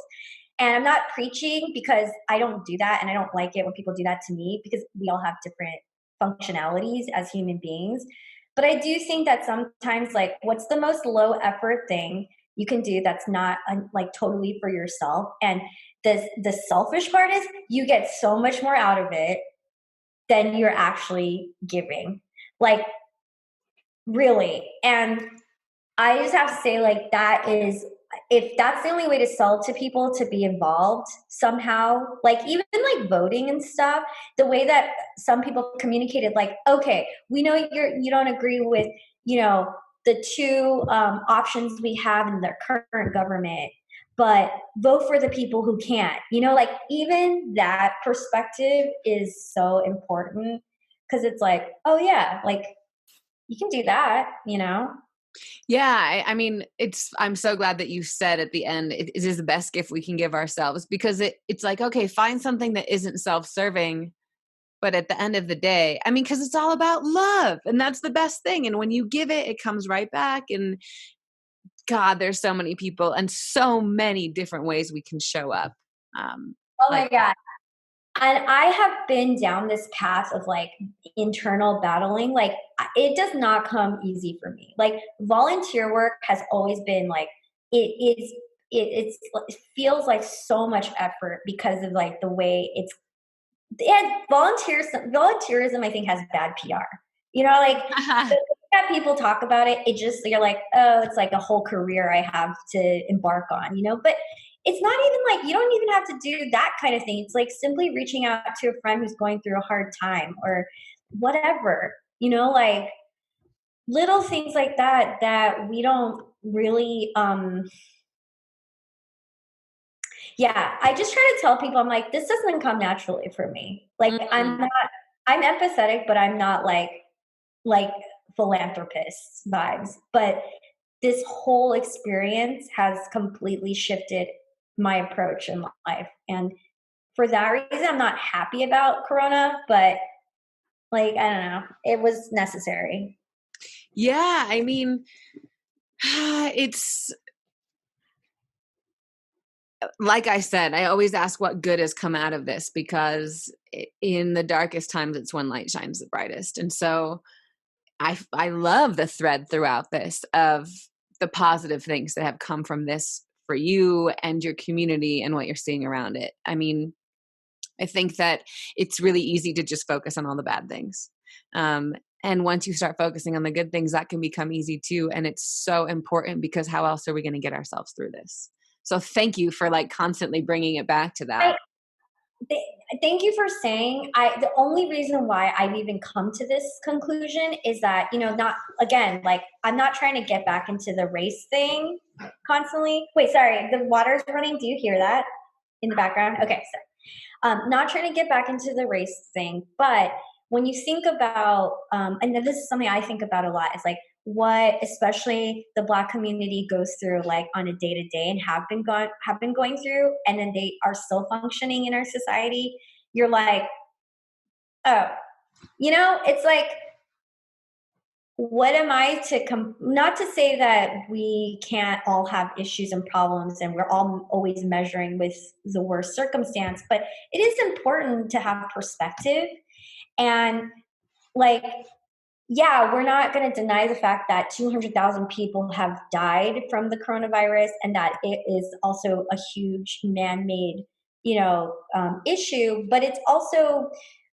And I'm not preaching because I don't do that and I don't like it when people do that to me because we all have different functionalities as human beings. But I do think that sometimes, like, what's the most low effort thing you can do that's not like totally for yourself? And the selfish part is you get so much more out of it than you're actually giving. Like, really. And I just have to say, like, that is, if that's the only way to sell to people to be involved somehow, like even like voting and stuff, the way that some people communicated, like, okay, we know you don't agree with, you know, the two options we have in the current government, but vote for the people who can't. You know, like even that perspective is so important because it's like, oh yeah, like you can do that, you know. Yeah, I mean, I'm so glad that you said at the end, it is the best gift we can give ourselves, because it's like, okay, find something that isn't self-serving, but at the end of the day, I mean, because it's all about love, and that's the best thing. And when you give it, it comes right back. And God, there's so many people and so many different ways we can show up. Oh Like my God. And I have been down this path of like internal battling. Like it does not come easy for me. Like volunteer work has always been like it is it feels like so much effort because of like the way it's, and volunteerism I think has bad PR. You know, like the that. way that people talk about it, it just, you're like, oh, it's like a whole career I have to embark on, you know? But it's not even like you don't even have to do that kind of thing. It's like simply reaching out to a friend who's going through a hard time or whatever, you know, like little things like that that we don't really yeah, I just try to tell people, I'm like, this doesn't come naturally for me. Like Mm. I'm empathetic, but I'm not like philanthropist vibes. But this whole experience has completely shifted my approach in life. And for that reason, I'm not happy about Corona, but like, I don't know, it was necessary. Yeah, I mean, it's like I said, I always ask what good has come out of this, because in the darkest times, it's when light shines the brightest. And so I love the thread throughout this of the positive things that have come from this for you and your community and what you're seeing around it. I mean, I think that it's really easy to just focus on all the bad things. Um, and once you start focusing on the good things, that can become easy too. And it's so important, because how else are we going to get ourselves through this? So thank you for like constantly bringing it back to I, that. th- Thank you for saying. The only reason why I've even come to this conclusion is that, you know, not again, like I'm not trying to get back into the race thing constantly. Wait, sorry, the water's running. Do you hear that in the background? Okay, so not trying to get back into the race thing, but when you think about, and then this is something I think about a lot, is like what especially the Black community goes through, like on a day to day, and have been going through, and then they are still functioning in our society. You're like, oh, you know, it's like, what am I to not to say that we can't all have issues and problems and we're all always measuring with the worst circumstance, but it is important to have perspective. And like, yeah, we're not going to deny the fact that 200,000 people have died from the coronavirus, and that it is also a huge man-made, you know, issue. But it's also,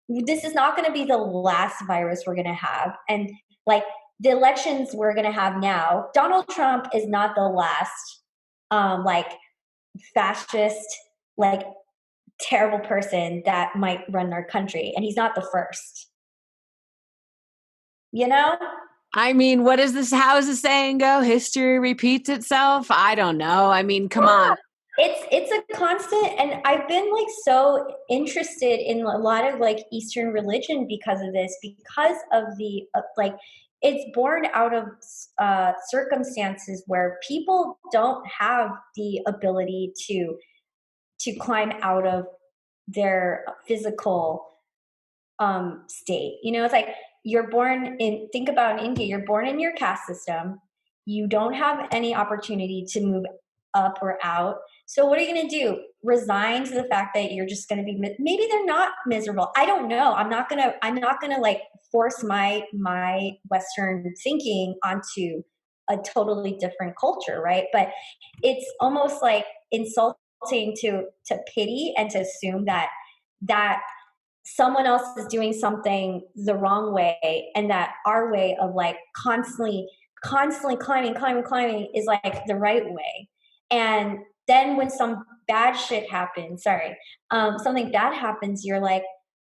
this is not going to be the last virus we're going to have, and like the elections we're going to have now, Donald Trump is not the last, like fascist, like terrible person that might run our country, and he's not the first. You know? I mean, what is this? How does the saying go? History repeats itself. I don't know. I mean, come on. It's a constant, and I've been like so interested in a lot of like Eastern religion because of this, because of the like it's born out of circumstances where people don't have the ability to climb out of their physical state. You know, it's like you're born in, think about in India, you're born in your caste system. You don't have any opportunity to move up or out. So what are you going to do? Resign to the fact that you're just going to be, maybe they're not miserable. I don't know. I'm not going to like force my Western thinking onto a totally different culture, right? But it's almost like insulting to pity and to assume that someone else is doing something the wrong way, and that our way of like constantly climbing is like the right way. And then when some bad shit happens, something bad happens, you're like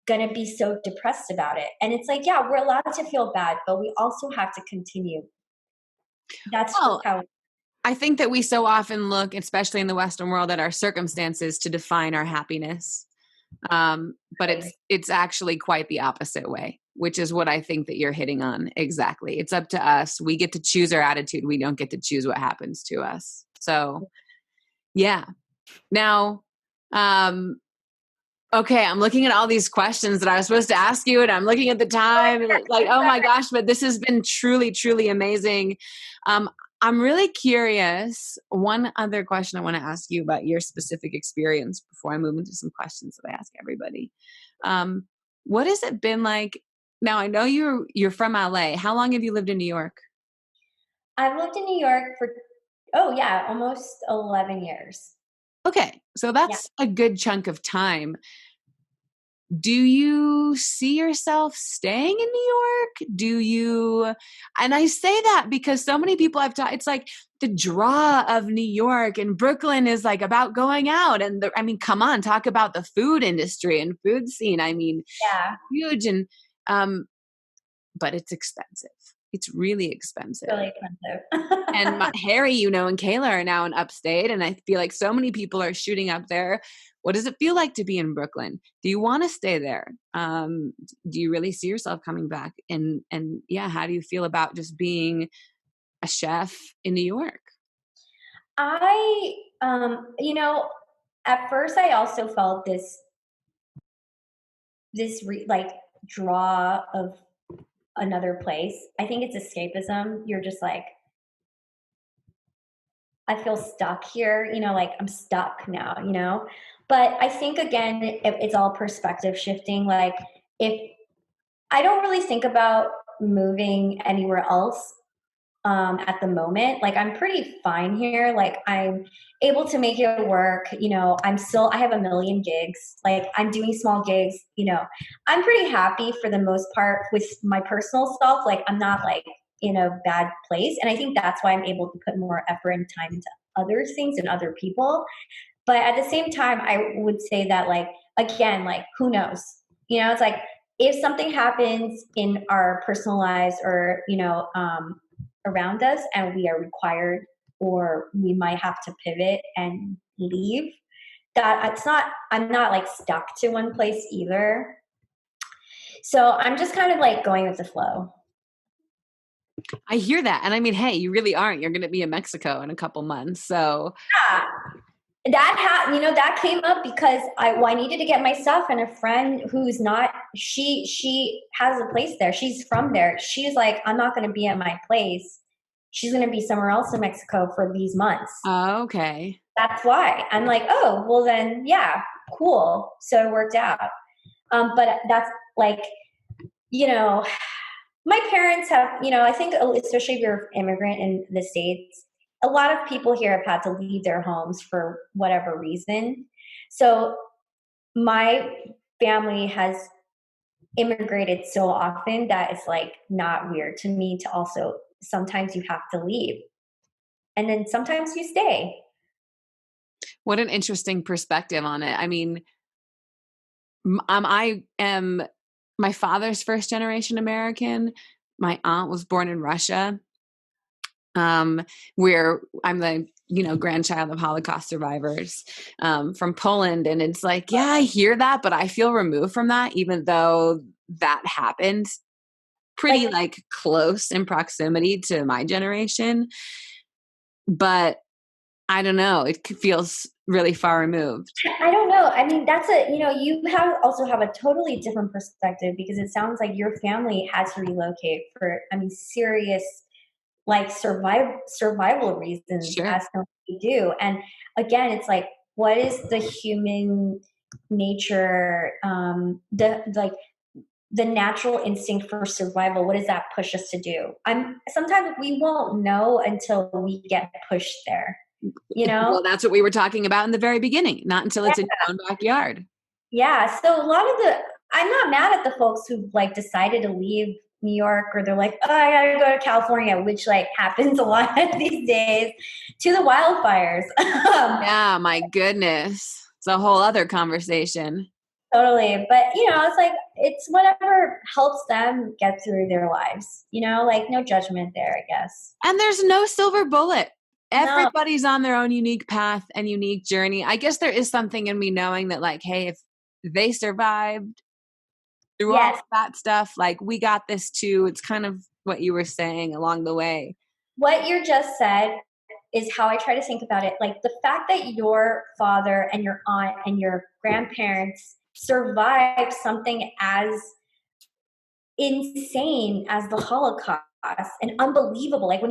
gonna be so depressed about it. And it's like, yeah, we're allowed to feel bad, but we also have to continue. That's just Well, how. I think that we so often look, especially in the Western world, at our circumstances to define our happiness. But it's actually quite the opposite way, which is what I think that you're hitting on. Exactly. It's up to us. We get to choose our attitude. We don't get to choose what happens to us. So yeah. Now, okay, I'm looking at all these questions that I was supposed to ask you, and I'm looking at the time, and it's like, oh my gosh, but this has been truly, truly amazing. I'm really curious. One other question I want to ask you about your specific experience before I move into some questions that I ask everybody. What has it been like? Now I know you're from LA. How long have you lived in New York? I've lived in New York for, oh yeah, almost 11 years. Okay, so Yeah. that's a good chunk of time. Do you see yourself staying in New York? And I say that because so many people I've talked, it's like the draw of New York and Brooklyn is like about going out. And I mean, come on, talk about the food industry and food scene. I mean, Yeah, huge. And, but it's expensive. It's really expensive. really expensive. And Harry, and Kayla are now in upstate. And I feel like so many people are shooting up there. What does it feel like to be in Brooklyn? Do you want to stay there? Do you really see yourself coming back? And yeah, how do you feel about just being a chef in New York? I, at first I also felt like draw of another place. I think it's escapism. You're just like, I feel stuck here, like I'm stuck now. But I think again, it's all perspective shifting. Like, if I don't really think about moving anywhere else at the moment. Like, I'm pretty fine here. Like, I'm able to make it work. I have a million gigs. Like, I'm doing small gigs. I'm pretty happy for the most part with my personal self. Like, I'm not like in a bad place. And I think that's why I'm able to put more effort and time into other things and other people. But at the same time, I would say that, like, again, like, who knows? It's like, if something happens in our personal lives or, around us, and we are required, or we might have to pivot and leave, I'm not like stuck to one place either. So I'm just kind of like going with the flow. I hear that. And I mean, hey, you really aren't. You're going to be in Mexico in a couple months. So Yeah. That came up because I needed to get my stuff, and a friend who's not, she has a place there. She's from there. She's like, I'm not going to be at my place. She's going to be somewhere else in Mexico for these months. okay. That's why I'm like, oh, well then, yeah, cool. So it worked out. But that's like, my parents have, I think, especially if you're an immigrant in the States, a lot of people here have had to leave their homes for whatever reason. So my family has immigrated so often that it's like not weird to me to also, sometimes you have to leave and then sometimes you stay. What an interesting perspective on it. I mean, I am my father's first generation American. My aunt was born in Russia. Where I'm the grandchild of Holocaust survivors from Poland, and it's like, yeah, I hear that, but I feel removed from that, even though that happened pretty like close in proximity to my generation. But I don't know, it feels really far removed. I don't know. I mean, you also have a totally different perspective, because it sounds like your family had to relocate for, serious, like, survival reasons, Sure. as we do. And again, it's like, what is the human nature? The like the natural instinct for survival, what does that push us to do? Sometimes we won't know until we get pushed there, you know? Well, that's what we were talking about in the very beginning, not until it's in your own backyard. Yeah, so a lot of I'm not mad at the folks who like decided to leave New York, or they're like, oh, I gotta go to California, which like happens a lot these days, to the wildfires. Yeah, my goodness. It's a whole other conversation. Totally. But, it's like, it's whatever helps them get through their lives, like no judgment there, I guess. And there's no silver bullet. No. Everybody's on their own unique path and unique journey. I guess there is something in me knowing that, like, hey, if they survived through all Yes. of that stuff, like, we got this too. It's kind of what you were saying along the way. What you just said is how I try to think about it. Like the fact that your father and your aunt and your grandparents survived something as insane as the Holocaust and unbelievable. Like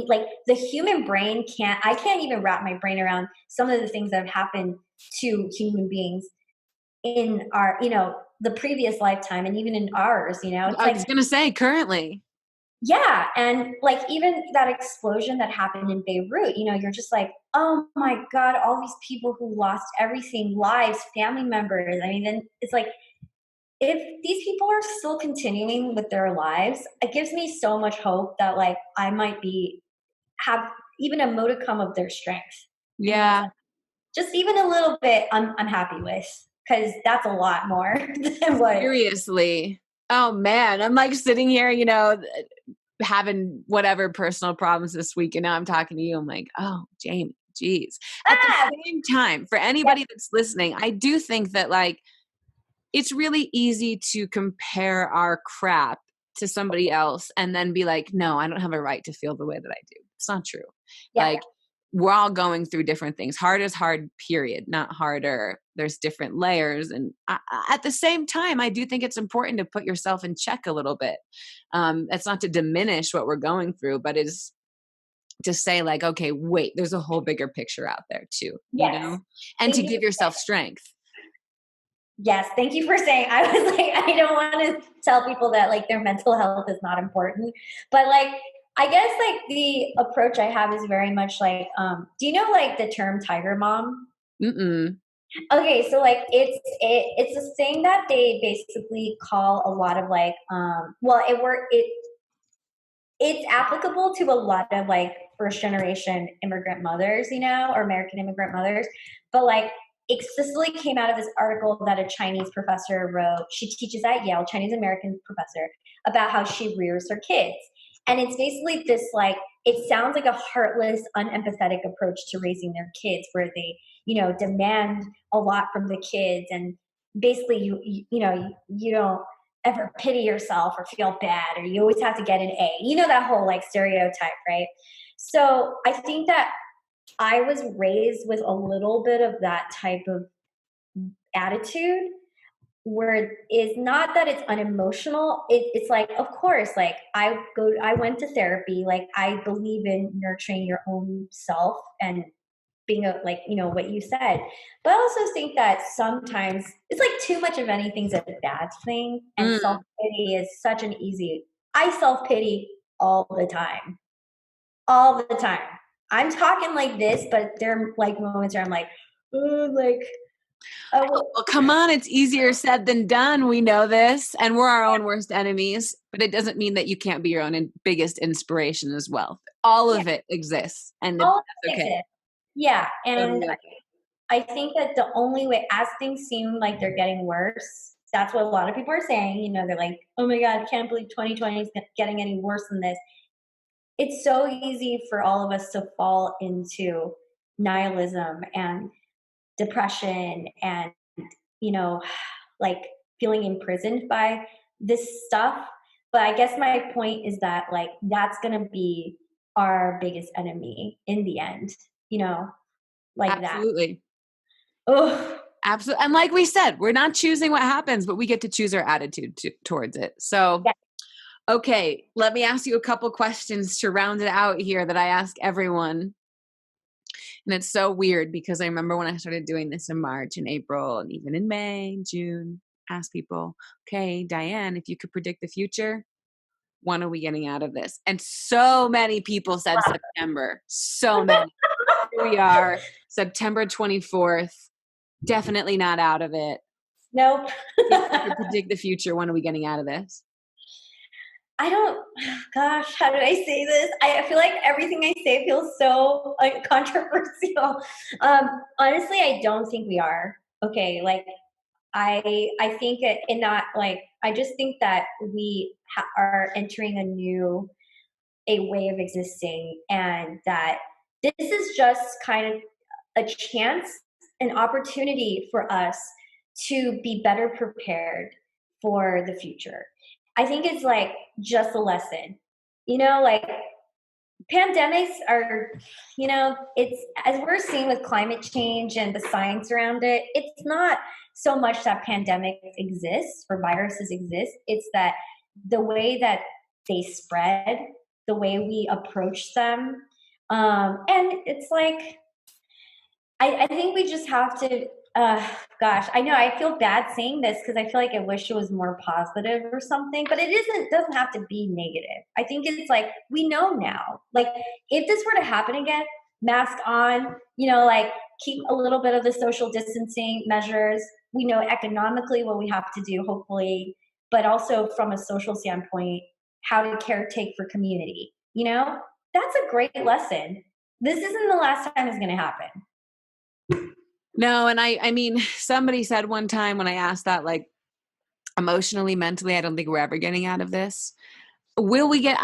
the human brain I can't even wrap my brain around some of the things that have happened to human beings in our, the previous lifetime and even in ours, it's I like, was going to say currently. yeah. And like even that explosion that happened in Beirut, you're just like, oh my God, all these people who lost everything, lives, family members. I mean, then it's like, if these people are still continuing with their lives, it gives me so much hope that like I might have even a modicum of their strength. Yeah. Just even a little bit I'm happy with, because that's a lot more than what. Seriously. Oh man, I'm like sitting here, having whatever personal problems this week, and now I'm talking to you. I'm like, oh, Jamie, geez. At the same time, for anybody that's listening, I do think that like it's really easy to compare our crap to somebody else and then be like, no, I don't have a right to feel the way that I do. It's not true. Yeah. Like we're all going through different things. Hard is hard, period, not harder. There's different layers. And at the same time, I do think it's important to put yourself in check a little bit. It's not to diminish what we're going through, but it's to say like, okay, wait, there's a whole bigger picture out there too, Yes. and to give yourself strength. Yes, thank you for saying. I was like, I don't want to tell people that like their mental health is not important, but like I guess like the approach I have is very much like, do you know like the term tiger mom? Mm-mm. Okay, so like it's a thing that they basically call a lot of like, well, it's applicable to a lot of like first generation immigrant mothers, or American immigrant mothers. But like it explicitly came out of this article that a Chinese professor wrote. She teaches at Yale, Chinese American professor, about how she rears her kids. And it's basically this like, it sounds like a heartless, unempathetic approach to raising their kids where they, demand a lot from the kids. And basically you don't ever pity yourself or feel bad, or you always have to get an A. That whole like stereotype, right? So I think that I was raised with a little bit of that type of attitude, where it is not that it's unemotional. It's like, of course, like I went to therapy. Like I believe in nurturing your own self and being like, what you said. But I also think that sometimes it's like too much of anything's a bad thing. And self-pity is such an I self-pity all the time. All the time. I'm talking like this, but there are like moments where I'm like, oh, like, well, come on, it's easier said than done. We know this, and we're our own worst enemies, but it doesn't mean that you can't be your own biggest inspiration as well. All of it exists, and that's okay. Exists. Yeah, and Totally okay. I think that the only way, as things seem like they're getting worse, that's what a lot of people are saying. They're like, oh my God, I can't believe 2020 is getting any worse than this. It's so easy for all of us to fall into nihilism and depression and, like feeling imprisoned by this stuff. But I guess my point is that like that's going to be our biggest enemy in the end, like Absolutely. that. Oh, absolutely. And like we said, we're not choosing what happens, but we get to choose our attitude towards it. So, yeah. Okay, let me ask you a couple questions to round it out here that I ask everyone. And it's so weird because I remember when I started doing this in March and April and even in May, June, ask people, okay, Diane, if you could predict the future, when are we getting out of this? And so many people said September. So many. Here we are, September 24th. Definitely not out of it. Nope. If you could predict the future, when are we getting out of this? I don't, gosh, how do I say this? I feel like everything I say feels so like controversial. Honestly, I don't think we are. Okay, like I think it in that like I just think that we are entering a way of existing, and that this is just kind of a chance, an opportunity for us to be better prepared for the future. I think it's like just a lesson, like pandemics are, it's as we're seeing with climate change and the science around it, it's not so much that pandemics exist or viruses exist. It's that the way that they spread, the way we approach them. And it's like, I think we just have to, gosh, I know I feel bad saying this because I feel like I wish it was more positive or something, but doesn't have to be negative. I think it's like, we know now, like if this were to happen again, mask on, like keep a little bit of the social distancing measures. We know economically what we have to do, hopefully, but also from a social standpoint, how to caretake for community, that's a great lesson. This isn't the last time it's going to happen. No, and I mean, somebody said one time when I asked that, like, emotionally, mentally, I don't think we're ever getting out of this. Will we get?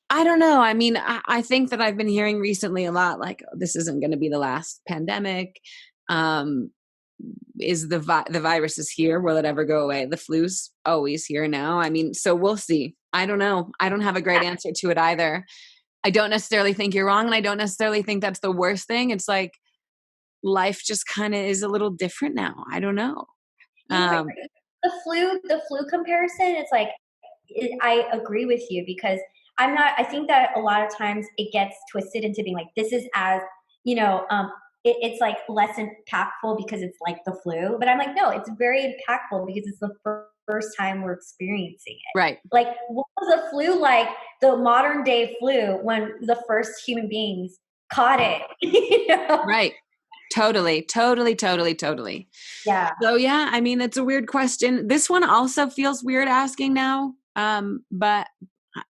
I don't know. I mean, I think that I've been hearing recently a lot, like, oh, this isn't going to be the last pandemic. Is the virus is here? Will it ever go away? The flu's always here now. I mean, so we'll see. I don't know. I don't have a great answer to it either. I don't necessarily think you're wrong, and I don't necessarily think that's the worst thing. It's like, life just kind of is a little different now. I don't know. The flu comparison, it's like, I agree with you because I think that a lot of times it gets twisted into being like, this is as, it's like less impactful because it's like the flu. But I'm like, no, it's very impactful because it's the first time we're experiencing it. Right. Like, what was the flu like, the modern day flu, when the first human beings caught it? Right. Totally. Yeah. So yeah, I mean, it's a weird question. This one also feels weird asking now, but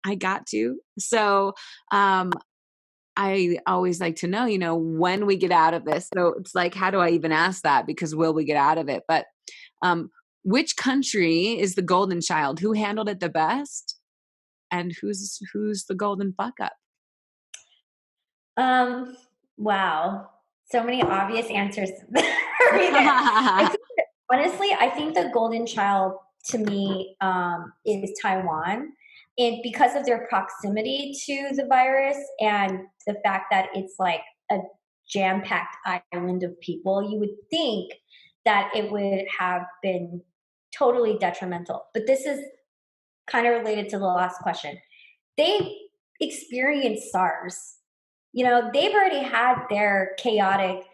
I got to. So I always like to know, when we get out of this. So it's like, how do I even ask that? Because will we get out of it? But which country is the golden child? Who handled it the best? And who's the golden fuck up? Wow. So many obvious answers. Honestly, I think the golden child to me is Taiwan. And because of their proximity to the virus and the fact that it's like a jam-packed island of people, you would think that it would have been totally detrimental. But this is kind of related to the last question. They experienced SARS. They've already had their chaotic,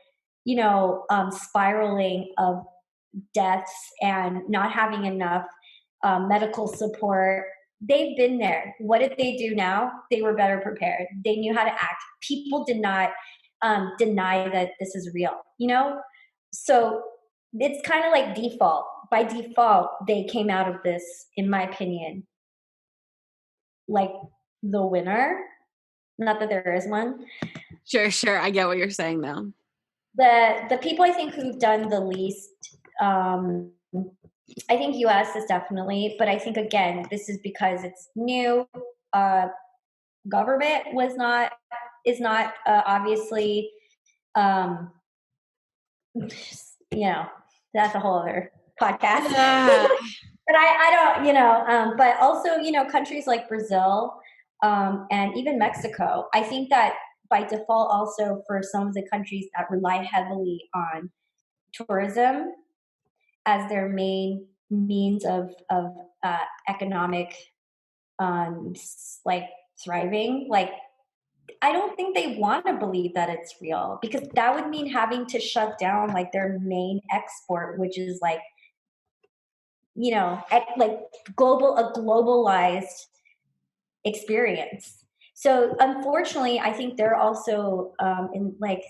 spiraling of deaths and not having enough medical support. They've been there. What did they do now? They were better prepared. They knew how to act. People did not deny that this is real, So it's kind of like default. By default, they came out of this, in my opinion, like the winner. Not that there is one. Sure. I get what you're saying though. The people I think who've done the least, I think US is definitely, but I think again, this is because it's new. Government is not obviously, that's a whole other podcast. But I don't, but also, countries like Brazil, and even Mexico, I think that by default also for some of the countries that rely heavily on tourism as their main means of economic, like thriving, like I don't think they want to believe that it's real, because that would mean having to shut down like their main export, which is like like a globalized experience. So unfortunately, I think they're also in like,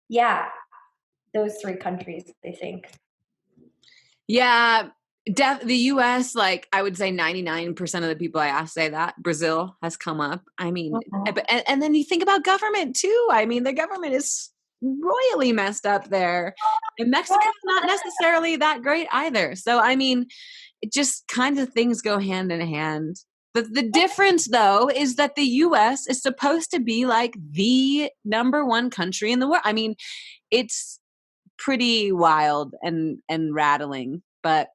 yeah, those three countries, I think. Yeah, the US, like I would say 99% of the people I ask say that. Brazil has come up. I mean, and then you think about government too. I mean, the government is royally messed up there. And Mexico's not necessarily that great either. So, I mean, it just kind of things go hand in hand. The difference though is that the US is supposed to be like the number one country in the world. I mean, it's pretty wild and rattling, but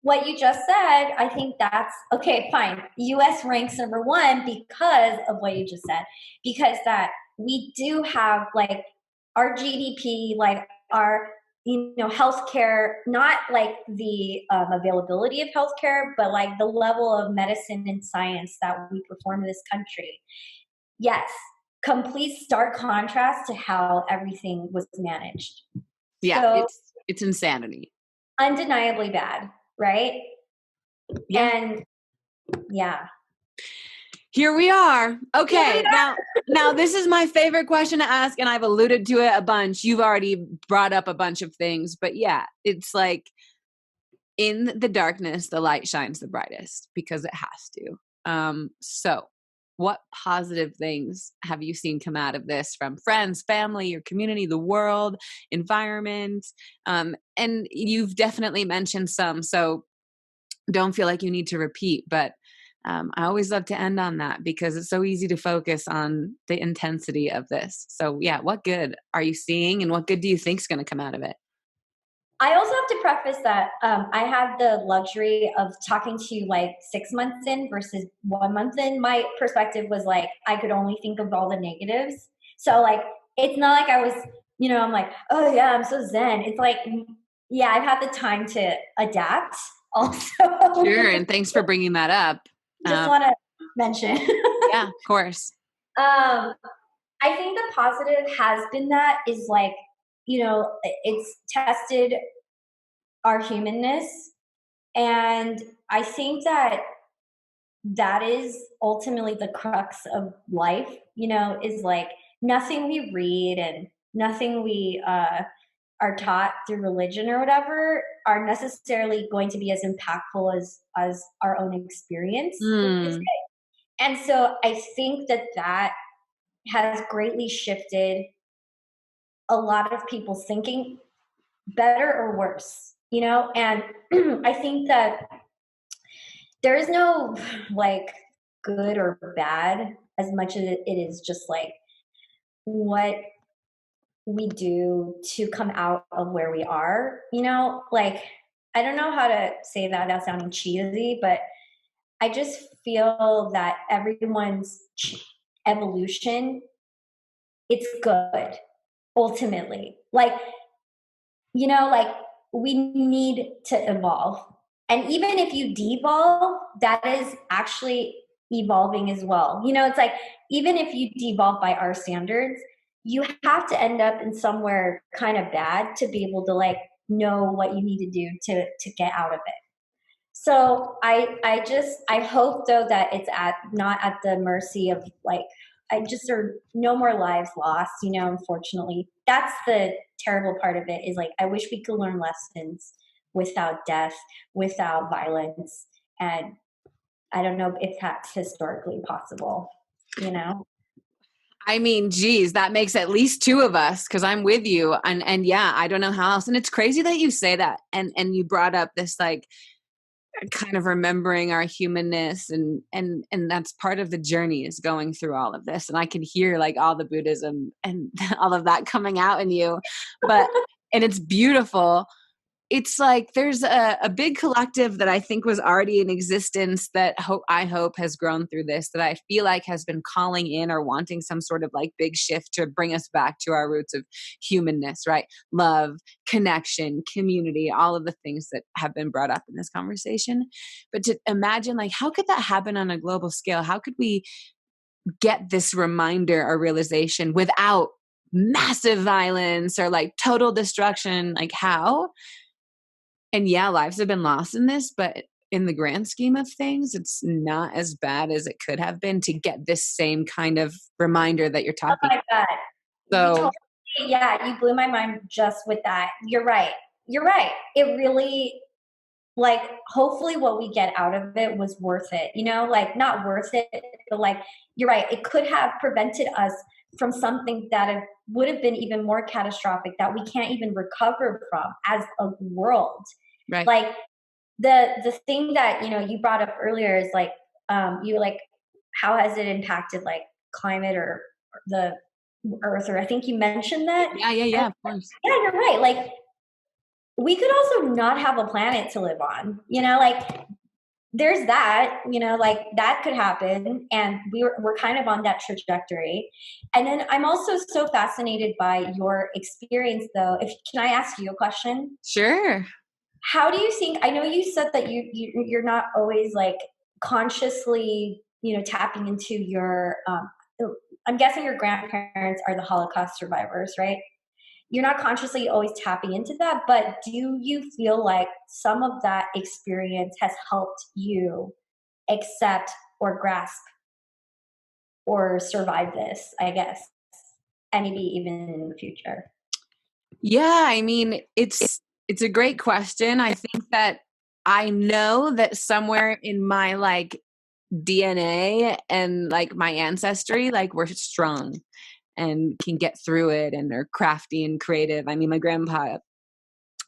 what you just said, I think that's okay, fine. US ranks number one because of what you just said. Because that we do have like our GDP, like our healthcare, not like the availability of healthcare, but like the level of medicine and science that we perform in this country. Yes, complete stark contrast to how everything was managed. yeah, So it's insanity. Undeniably bad, right? Yeah. And yeah. Here we are. Okay, now this is my favorite question to ask, and I've alluded to it a bunch. You've already brought up a bunch of things, but yeah, it's like in the darkness, the light shines the brightest because it has to. So what positive things have you seen come out of this from friends, family, your community, the world, environment? And you've definitely mentioned some, so don't feel like you need to repeat, but I always love to end on that because it's so easy to focus on the intensity of this. So yeah, what good are you seeing and what good do you think is going to come out of it? I also have to preface that I had the luxury of talking to you like 6 months in versus 1 month in. My perspective was like, I could only think of all the negatives. So like, it's not like I was, I'm like, oh yeah, I'm so zen. It's like, yeah, I've had the time to adapt also. Sure. And thanks for bringing that up. Just want to mention. Yeah, of course. I think the positive has been that is like, it's tested our humanness. And I think that that is ultimately the crux of life, is like nothing we read and nothing we are taught through religion or whatever are necessarily going to be as impactful as our own experience is. And so I think that has greatly shifted a lot of people's thinking, better or worse, and I think that there is no like good or bad as much as it is just like what we do to come out of where we are, like I don't know how to say that without sounding cheesy, but I just feel that everyone's evolution, it's good ultimately. Like we need to evolve. And even if you devolve, that is actually evolving as well. It's like even if you devolve by our standards, you have to end up in somewhere kind of bad to be able to like know what you need to do to get out of it. So I hope though that it's not at the mercy of like are no more lives lost, unfortunately. That's the terrible part of it is like I wish we could learn lessons without death, without violence. And I don't know if that's historically possible, I mean, geez, that makes at least two of us because I'm with you. And yeah, I don't know how else. And it's crazy that you say that. And you brought up this like kind of remembering our humanness and that's part of the journey is going through all of this. And I can hear like all the Buddhism and all of that coming out in you. But and it's beautiful. It's like there's a big collective that I think was already in existence that I hope has grown through this, that I feel like has been calling in or wanting some sort of like big shift to bring us back to our roots of humanness, right? Love, connection, community, all of the things that have been brought up in this conversation. But to imagine like, how could that happen on a global scale? How could we get this reminder or realization without massive violence or like total destruction? Like how? And yeah, lives have been lost in this, but in the grand scheme of things, it's not as bad as it could have been to get this same kind of reminder that you're Oh talking. my God. You So totally, yeah, you blew my mind just with that. You're right. You're right. It really, like, hopefully what we get out of it was worth it, like not worth it, but like, you're right. It could have prevented us from something that would have been even more catastrophic that we can't even recover from as a world. right. Like the thing that, you brought up earlier is like, you like, how has it impacted like climate or the earth, or I think you mentioned that. Yeah, yeah, And yeah, of course. yeah, you're right. Like we could also not have a planet to live on, like there's that, like that could happen. And we're kind of on that trajectory. And then I'm also so fascinated by your experience though. Can I ask you a question? Sure. How do you think, I know you said that you're not always like consciously, tapping into your, I'm guessing your grandparents are the Holocaust survivors, right? You're not consciously always tapping into that, but do you feel like some of that experience has helped you accept or grasp or survive this, I guess, and maybe even in the future? Yeah, I mean, it's a great question. I think that I know that somewhere in my like DNA and like my ancestry, like we're strong and can get through it and are crafty and creative. I mean, my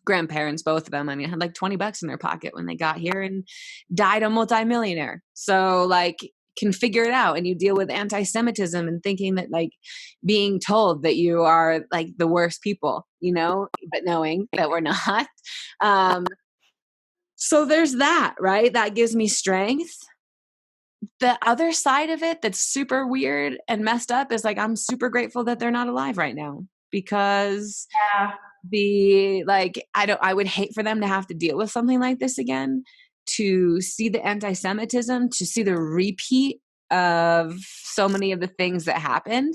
grandparents, both of them, I mean, had like $20 in their pocket when they got here and died a multimillionaire. So like can figure it out, and you deal with anti-Semitism and thinking that like being told that you are like the worst people, but knowing that we're not. Um, so there's that, right? That gives me strength. The other side of it that's super weird and messed up is like I'm super grateful that they're not alive right now, because Yeah. I would hate for them to have to deal with something like this again, to see the anti-Semitism, to see the repeat of so many of the things that happened,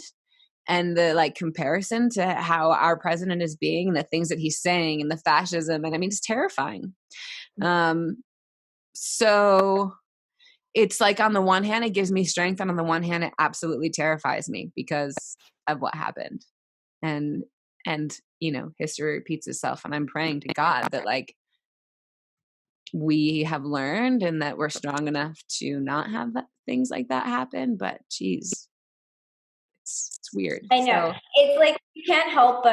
and the like comparison to how our president is being and the things that he's saying and the fascism. And I mean, it's terrifying. So it's like on the one hand, it gives me strength. And on the one hand, it absolutely terrifies me because of what happened. And history repeats itself, and I'm praying to God that like we have learned and that we're strong enough to not have things like that happen. But geez, it's weird. I know. So It's like you can't help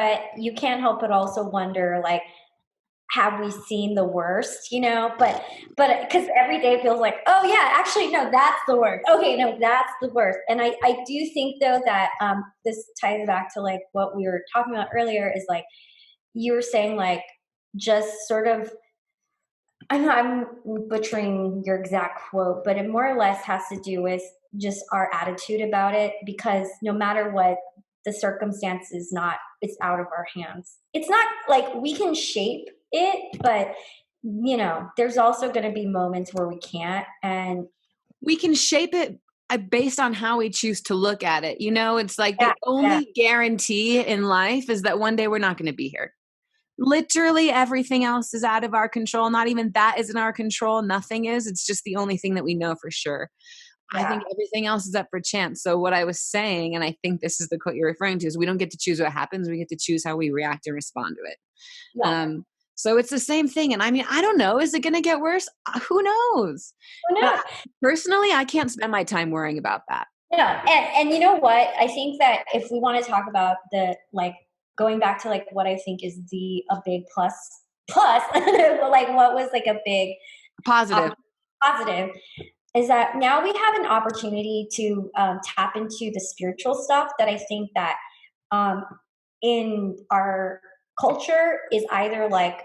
but also wonder, like, have we seen the worst, but because every day feels like, oh yeah, actually no, that's the worst. Okay, no, that's the worst. And I do think though that this ties back to like what we were talking about earlier, is like you were saying, like, just sort of, I'm butchering your exact quote, but it more or less has to do with just our attitude about it, because no matter what the circumstance is, not, it's out of our hands. It's not like we can shape it, but there's also going to be moments where we can't. And we can shape it based on how we choose to look at it. It's like yeah, the yeah, only guarantee in life is that one day we're not going to be here. Literally everything else is out of our control. Not even that is in our control. Nothing is. It's just the only thing that we know for sure. I yeah, think everything else is up for chance. So what I was saying, and I think this is the quote you're referring to, is we don't get to choose what happens. We get to choose how we react and respond to it. yeah. So it's the same thing. And I mean, I don't know. Is it going to get worse? Who knows? Who But knows? personally, I can't spend my time worrying about that. Yeah, and you know what? I think that if we want to talk about the, like, going back to like what I think is a big plus, like what was like a big Positive. positive, is that now we have an opportunity to tap into the spiritual stuff that I think that um, in our culture is either like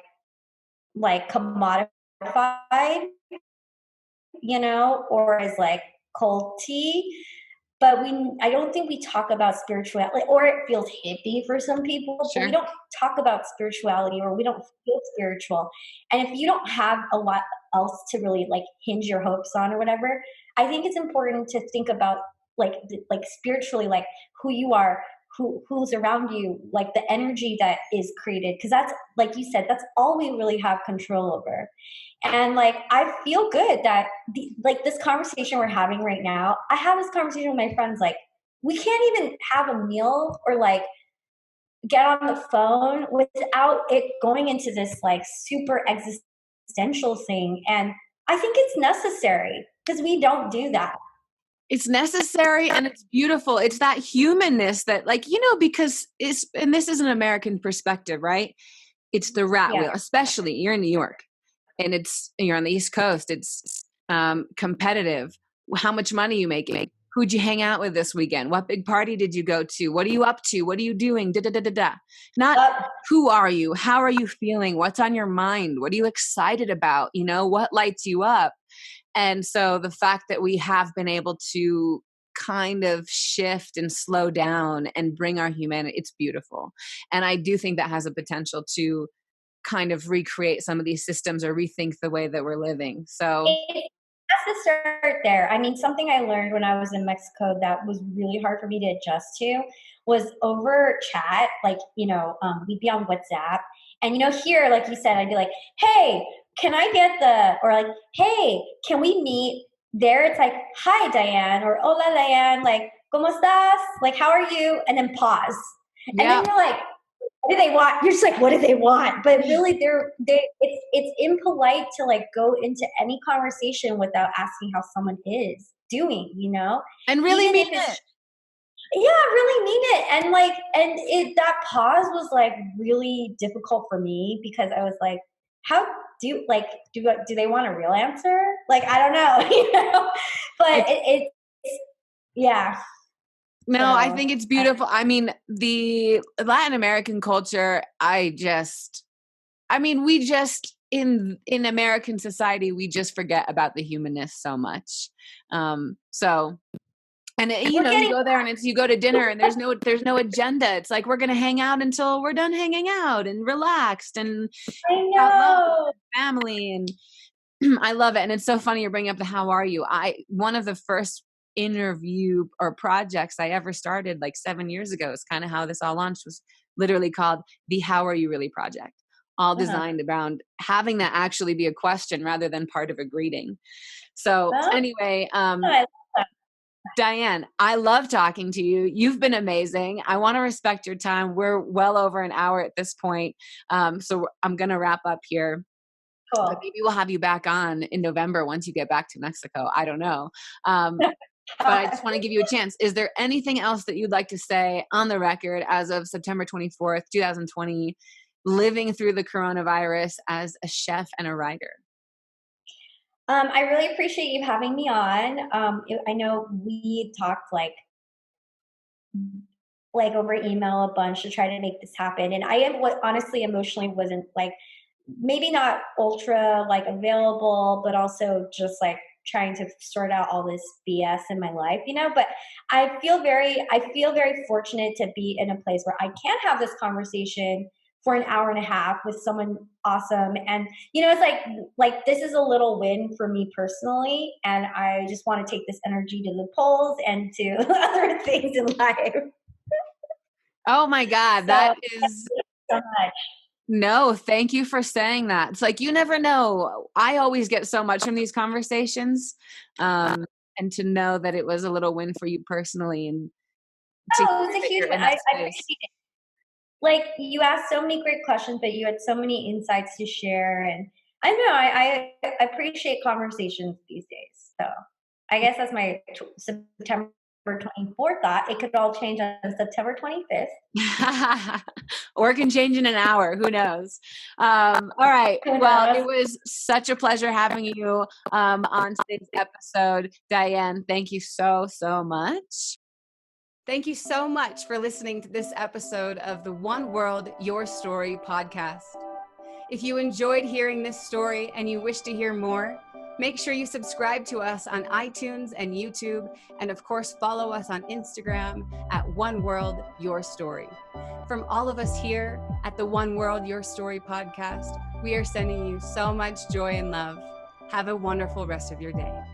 commodified, or is like culty. But I don't think we talk about spirituality, or it feels hippie for some people, but we Sure. don't talk about spirituality, or we don't feel spiritual. And if you don't have a lot else to really like hinge your hopes on or whatever, I think it's important to think about like spiritually, like who you are, who's around you, like the energy that is created, because that's, like you said, that's all we really have control over. And like I feel good that like this conversation we're having right now, I have this conversation with my friends, like we can't even have a meal or like get on the phone without it going into this like super existential thing. And I think it's necessary because we don't do that. It's necessary and it's beautiful. It's that humanness that, like, because and this is an American perspective, right? It's the rat Yeah. wheel, especially you're in New York and you're on the East Coast. It's competitive. How much money you making? Who'd you hang out with this weekend? What big party did you go to? What are you up to? What are you doing? Da da da da da. Not who are you? How are you feeling? What's on your mind? What are you excited about? What lights you up? And so the fact that we have been able to kind of shift and slow down and bring our humanity, it's beautiful. And I do think that has a potential to kind of recreate some of these systems or rethink the way that we're living. So It has to start there. I mean, something I learned when I was in Mexico that was really hard for me to adjust to was over chat. Like, we'd be on WhatsApp, and here, like you said, I'd be like, "Hey, can I get or like, hey, can we meet?" There, it's like, "Hi, Diane," or "Hola, Diane," like, "¿Cómo estás?" Like, "How are you?" And then pause, and yeah. then you're like, what do they want? You're just like, what do they want? But really, it's impolite to like go into any conversation without asking how someone is doing, And really even mean if it's it. yeah, really mean it. And like, and that pause was like really difficult for me because I was like, how do they want a real answer? Like, I don't know, but it's yeah. No, I So think it's beautiful. I mean, the Latin American culture, we just in American society, we just forget about the humanness so much. So, and we're you getting go there and you go to dinner and there's no agenda. It's like we're gonna hang out until we're done hanging out and relaxed and I about love know. and family. And I love it. And it's so funny you're bringing up the how are you. One of the first interview or projects I ever started like 7 years ago is kind of how this all launched, was literally called the How Are You Really project, all Uh-huh. designed around having that actually be a question rather than part of a greeting. So Well, anyway, I love that. Diane, I love talking to you. You've been amazing. I want to respect your time. We're well over an hour at this point. So I'm going to wrap up here. But Cool. maybe we'll have you back on in November once you get back to Mexico. I don't know. But I just want to give you a chance. Is there anything else that you'd like to say on the record as of September 24th, 2020, living through the coronavirus as a chef and a writer? I really appreciate you having me on. I know we talked like over email a bunch to try to make this happen, and I am what honestly emotionally wasn't like maybe not ultra like available, but also just like trying to sort out all this BS in my life, But I feel very fortunate to be in a place where I can have this conversation for an hour and a half with someone awesome. And it's like this is a little win for me personally, and I just want to take this energy to the polls and to other things in life. Oh my God, So that thank is you so much. no, thank you for saying that. It's like, you never know. I always get so much from these conversations. And to know that it was a little win for you personally and to Oh, it hear was a that huge you're one. in I that space. appreciate it. Like you asked so many great questions, but you had so many insights to share, and I know I appreciate conversations these days. So I guess that's my September 24th thought. It could all change on September 25th. Or it can change in an hour. Who knows? All right. Who Well, it knows? was such a pleasure having you on today's episode. Diane, thank you so, so much. Thank you so much for listening to this episode of the One World, Your Story podcast. If you enjoyed hearing this story and you wish to hear more, make sure you subscribe to us on iTunes and YouTube, and of course, follow us on Instagram at One World, Your Story. From all of us here at the One World, Your Story podcast, we are sending you so much joy and love. Have a wonderful rest of your day.